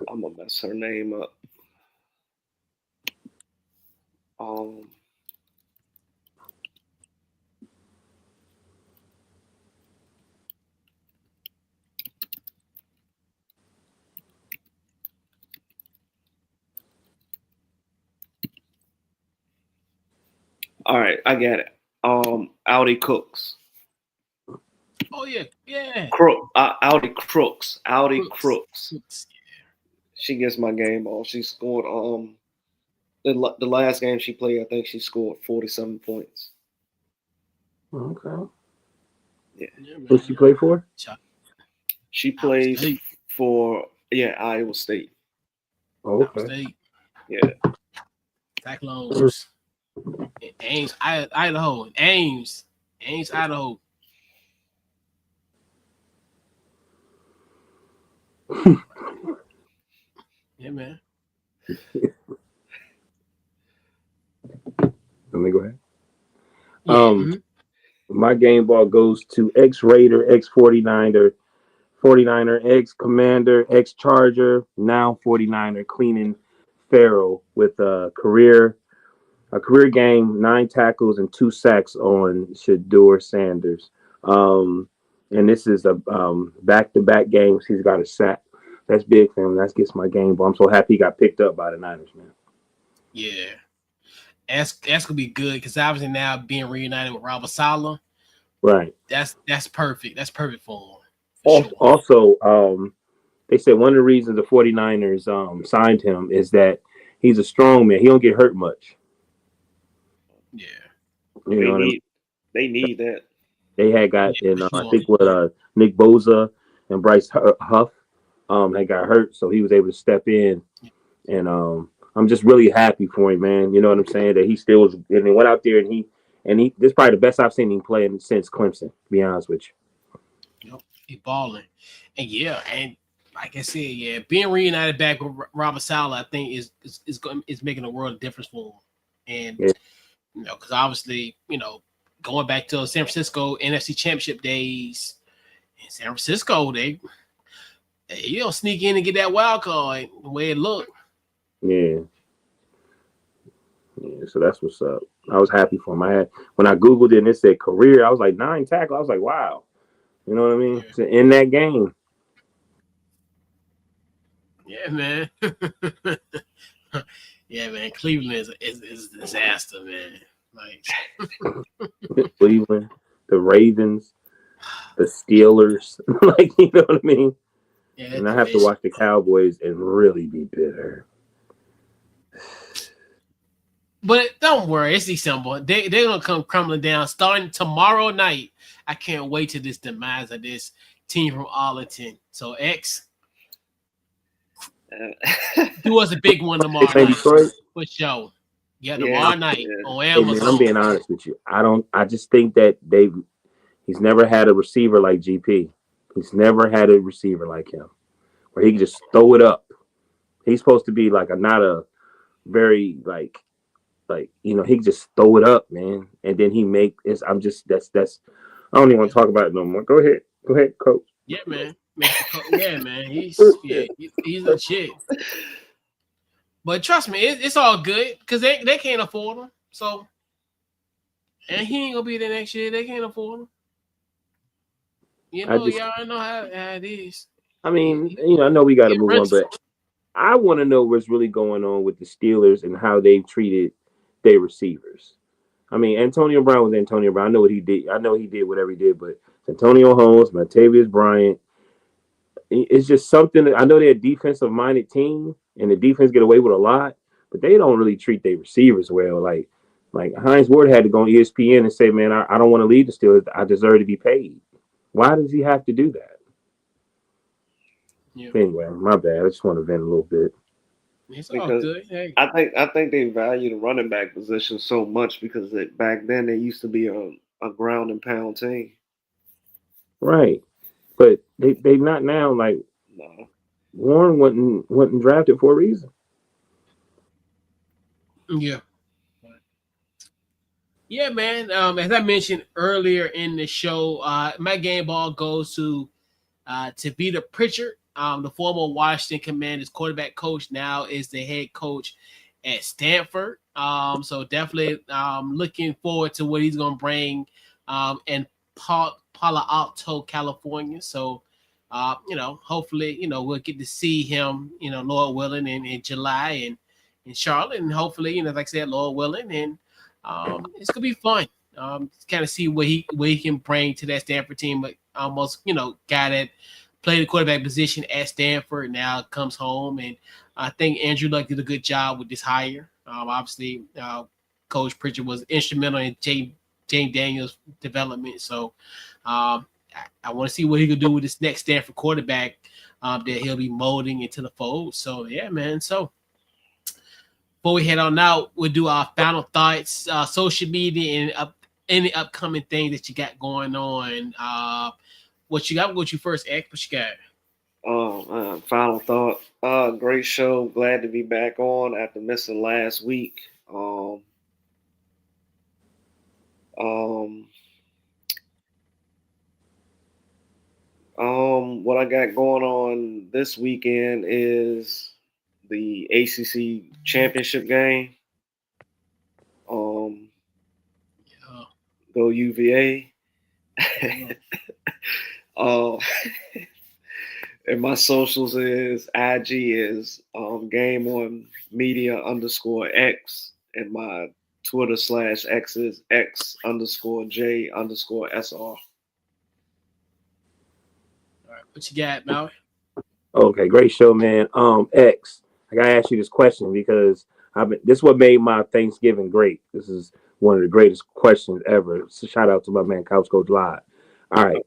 I'm gonna mess her name up. All right, I get it. Audi Cooks. Oh yeah. Audi Crooks. She gets my game ball. She scored the last game she played, I think she scored 47 points. Okay. Yeah. Who she play for? She plays for Iowa State. Oh, okay. State. Yeah. Cyclones. Ames, Idaho. Ames, Idaho. Yeah, man. Let me go ahead. My game ball goes to ex-Raider, ex-49er, 49er, ex-Commander, ex-Charger, now 49er, Cleaning Farrell with a career game, 9 tackles and 2 sacks on Shedeur Sanders. And this is a back-to-back games. He's got a sack. That's big for him. That gets my game ball. I'm so happy he got picked up by the Niners, man. Yeah. That's gonna be good because obviously now being reunited with Robert Saleh. Right. That's perfect. That's perfect for him. Also, they said one of the reasons the 49ers signed him is that he's a strong man. He don't get hurt much. Yeah. They need that. They had got I think Nick Bosa and Bryce Huff had got hurt, so he was able to step in, and I'm just really happy for him, man. You know what I'm saying? That he still was, and he went out there and he this is probably the best I've seen him play since Clemson. To be honest with you. Yep, he balling, and like I said, being reunited back with Robert Saleh, I think is making a world of difference for him, and because obviously, going back to San Francisco NFC Championship days, in San Francisco, they don't sneak in and get that wild card the way it looked. Yeah, so that's what's up. I was happy for him. When I Googled it and it said career, I was like 9 tackles. I was like, wow. You know what I mean? Yeah. In that game. Yeah, man. Yeah, man. Cleveland is a disaster, man. Like Cleveland, the Ravens, the Steelers. Like, you know what I mean? Yeah, and I have to watch the Cowboys and really be bitter. But don't worry, it's December. They're gonna come crumbling down starting tomorrow night. I can't wait to this demise of this team from Arlington. So X, do us a big one tomorrow night Detroit? For sure. Yeah, tomorrow night on Amazon. Hey man, I'm being honest with you. I just think that he's never had a receiver like GP. He's never had a receiver like him where he can just throw it up. He's supposed to be like not a very like Like, he just throw it up, man, and then he make it. That's. I don't even want to talk about it no more. Go ahead, coach. Yeah, man. Yeah, man. He's legit. But trust me, it's all good because they can't afford him. So, and he ain't gonna be there next year. They can't afford him. Y'all know how it is. I mean, I know we got to move on, Rental. but I want to know what's really going on with the Steelers and how they've treated their receivers. I mean, Antonio Brown was Antonio Brown. I know what he did. I know he did whatever he did, but Antonio Holmes, Martavius Bryant, it's just something. I know they're a defensive-minded team, and the defense get away with a lot, but they don't really treat their receivers well. Like Hines Ward had to go on ESPN and say, "Man, I don't want to lead the Steelers. I deserve to be paid." Why does he have to do that? Yeah. Anyway, my bad. I just want to vent a little bit. It's all good. Hey. I think they value the running back position so much because back then they used to be a ground and pound team. Right. But they not now. Like, No. Warren wasn't drafted for a reason. Yeah. Yeah, man. As I mentioned earlier in the show, my game ball goes to Peter Pritchard, the former Washington Commanders quarterback coach, now is the head coach at Stanford. So definitely looking forward to what he's going to bring in Palo Alto, California. So, hopefully, we'll get to see him, Lord willing, in July and in Charlotte. And hopefully, like I said, Lord willing, and it's going to be fun. Kind of see what he can bring to that Stanford team. But almost, guy that played the quarterback position at Stanford now comes home. And I think Andrew Luck did a good job with this hire. Obviously, Coach Pritchard was instrumental in Jane Daniels' development. So I want to see what he can do with this next Stanford quarterback that he'll be molding into the fold. So, yeah, man. So before we head on out, we'll do our final thoughts, social media, and any upcoming things that you got going on. What you got? We'll go to you first, X. What you got? Final thought. Great show. Glad to be back on after missing last week. What I got going on this weekend is the ACC championship game. Go UVA. And my socials is IG is game on media _X, and my Twitter /X is X_J_SR. All right, what you got, Maui? Okay, great show, man. X, I gotta ask you this question because this is what made my Thanksgiving great. This is one of the greatest questions ever. So shout out to my man Couch Coach Live. All right.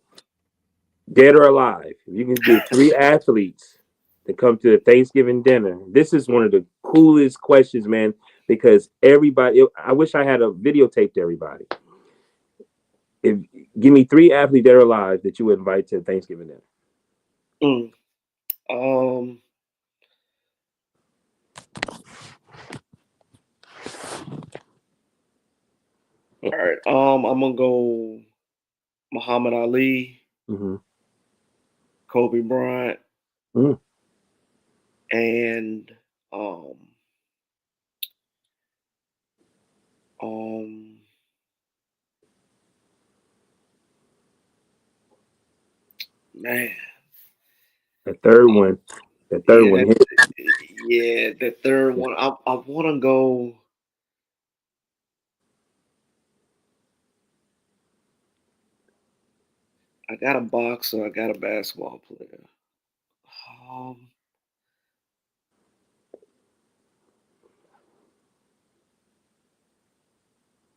Dead or alive, if you can get 3 athletes to come to the Thanksgiving dinner, this is one of the coolest questions, man, because I wish I had a videotape to everybody. Give me 3 athletes that are alive that you would invite to the Thanksgiving dinner. All right. I'm gonna go Muhammad Ali, Kobe Bryant, and man. The third one. The third one. Yeah, the third one. I want to go. I got a boxer. I got a basketball player.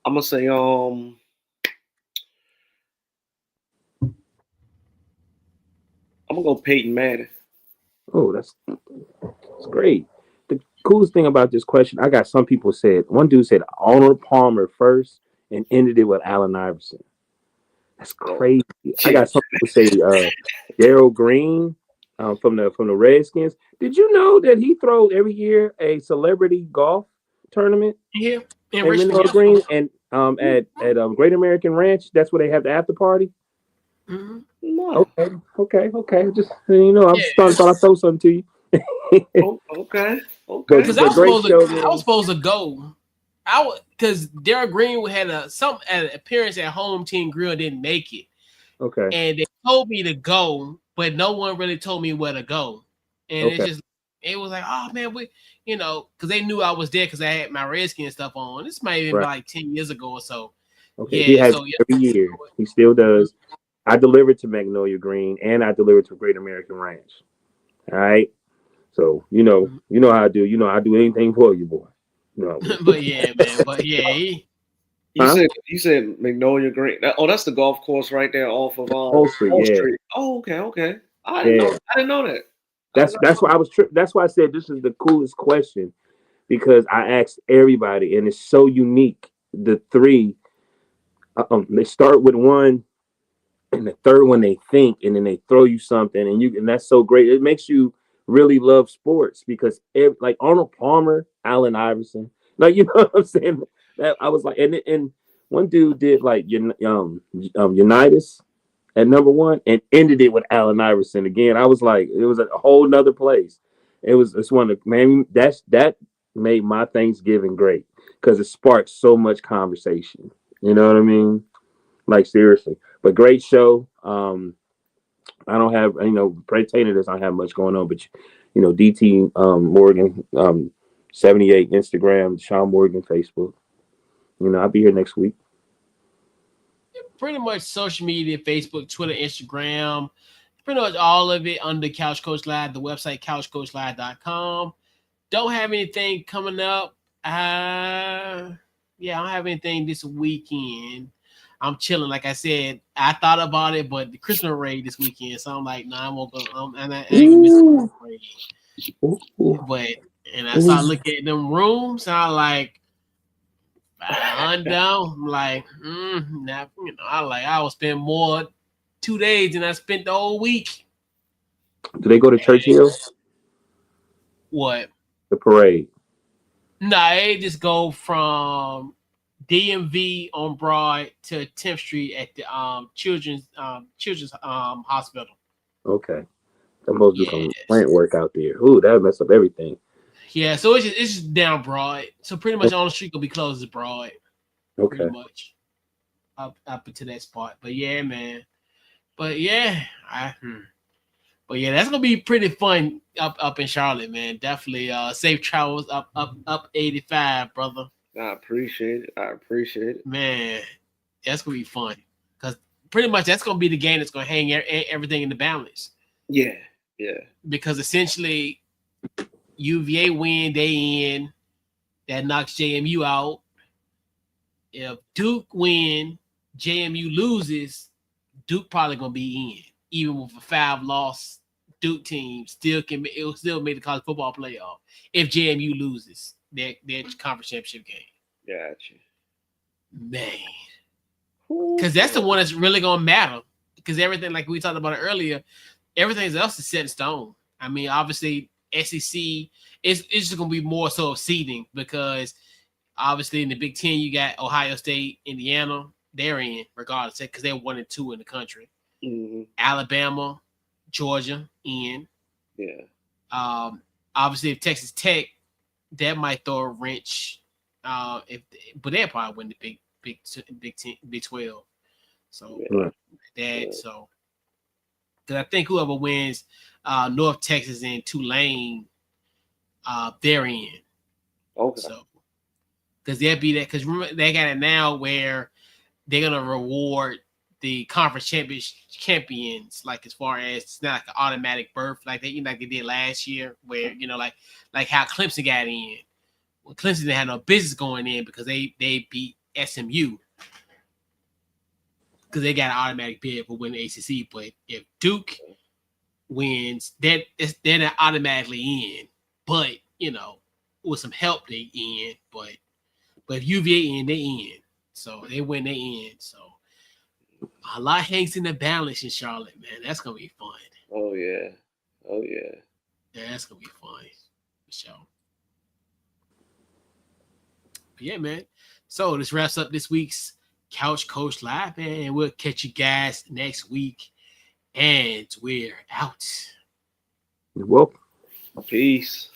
I'm gonna say I'm gonna go Peyton Manning. Oh, that's great. The coolest thing about this question, I got some people said, one dude said Arnold Palmer first and ended it with Allen Iverson. That's crazy. I got some people say Darryl Green from the Redskins. Did you know that he throws every year a celebrity golf tournament? Yeah. In in Richmond, Mineral Green and at Great American Ranch. That's where they have the after party. Mm-hmm. No. Okay. Just I was Yeah. thought I'd throw something to you. Oh, okay. But Because I was great supposed show, to, I was man. supposed to go. Because Darryl Greenwood had an appearance at Home Team Grill, didn't make it, Okay. and they told me to go, but no one really told me where to go, and Okay. it was like, oh man, because they knew I was there because I had my Redskin stuff on. This might have been Right. like 10 years ago or so. Okay. He Yeah, has so yeah. every year. He still does. I delivered to Magnolia Green and I delivered to Great American Ranch. All right. So how I do. I do anything for you, boy. No. But yeah, man. But yeah, Huh? You said Magnolia Green. That's the golf course right there off of Whole Street, Wall yeah. Street. Oh, okay. I Yeah. didn't know that. That's why I was tripped. That's why I said this is the coolest question because I asked everybody and it's so unique. The three, they start with one, and the third one they think, and then they throw you something, and that's so great. It makes you really love sports because like Arnold Palmer, Allen Iverson, like what I'm saying. That I was like, and one dude did like Unitas at number one and ended it with Allen Iverson again. I was like, it was a whole nother place. It's one of man that made my Thanksgiving great because it sparked so much conversation. You know what I mean? Like seriously, but great show. I don't have pertaining to this. I don't have much going on, but DT Morgan 78 Instagram, Sean Morgan Facebook. I'll be here next week. pretty much social media, Facebook, Twitter, Instagram, pretty much all of it under Couch Coach Live, the website couchcoachlive.com. Don't have anything coming up. I don't have anything this weekend. I'm chilling. Like I said, I thought about it, but the Christmas raid this weekend, so I'm like, nah, I won't go. And I ain't gonna miss the raid. But I started looking at them rooms, and I like, $500. I'm like, I will spend more 2 days than I spent the whole week. Do they go to Church Hill? What? The parade. Nah, they just go from DMV on Broad to 10th Street at the children's hospital. Okay. I'm supposed to do some plant work out there. Ooh, that mess up everything. Yeah, so it's just down Broad. So pretty much on the street will be closed as Broad. Okay. Pretty much up into that spot. But yeah, man. But yeah, But yeah, that's gonna be pretty fun up in Charlotte, man. Definitely safe travels up 85, brother. I appreciate it. Man, that's gonna be fun because pretty much that's gonna be the game that's gonna hang everything in the balance. Yeah. Because essentially, UVA win, they in. That knocks JMU out. If Duke win, JMU loses, Duke probably gonna be in. Even with a 5-loss Duke team, it will still make the college football playoff if JMU loses their conference championship game. Gotcha. Man, because that's the one that's really gonna matter. Because everything, like we talked about it earlier, everything else is set in stone. I mean, obviously, SEC it's just gonna be more so of seeding because obviously in the Big Ten you got Ohio State, Indiana, they're in regardless because they're 1 and 2 in the country. Mm-hmm. Alabama, Georgia in. Yeah. Obviously, if Texas Tech, that might throw a wrench. But they'll probably win the Big 12. So so because I think whoever wins North Texas and Tulane, they're in. Okay. So because they'll be that because remember they got it now where they're gonna reward the conference champions, like as far as it's not like an automatic berth, like they did last year, where like how Clemson got in. Well, Clemson didn't have no business going in because they beat SMU because they got an automatic bid for winning the ACC. But if Duke wins, they're not automatically in. But with some help they in. But if UVA in, they in. So they win, they in. So. A lot hangs in the balance in Charlotte, man. That's gonna be fun. Oh yeah. Yeah, that's gonna be fun for sure. Yeah, man. So this wraps up this week's Couch Coach Live, man. And we'll catch you guys next week. And we're out. You're welcome. Peace.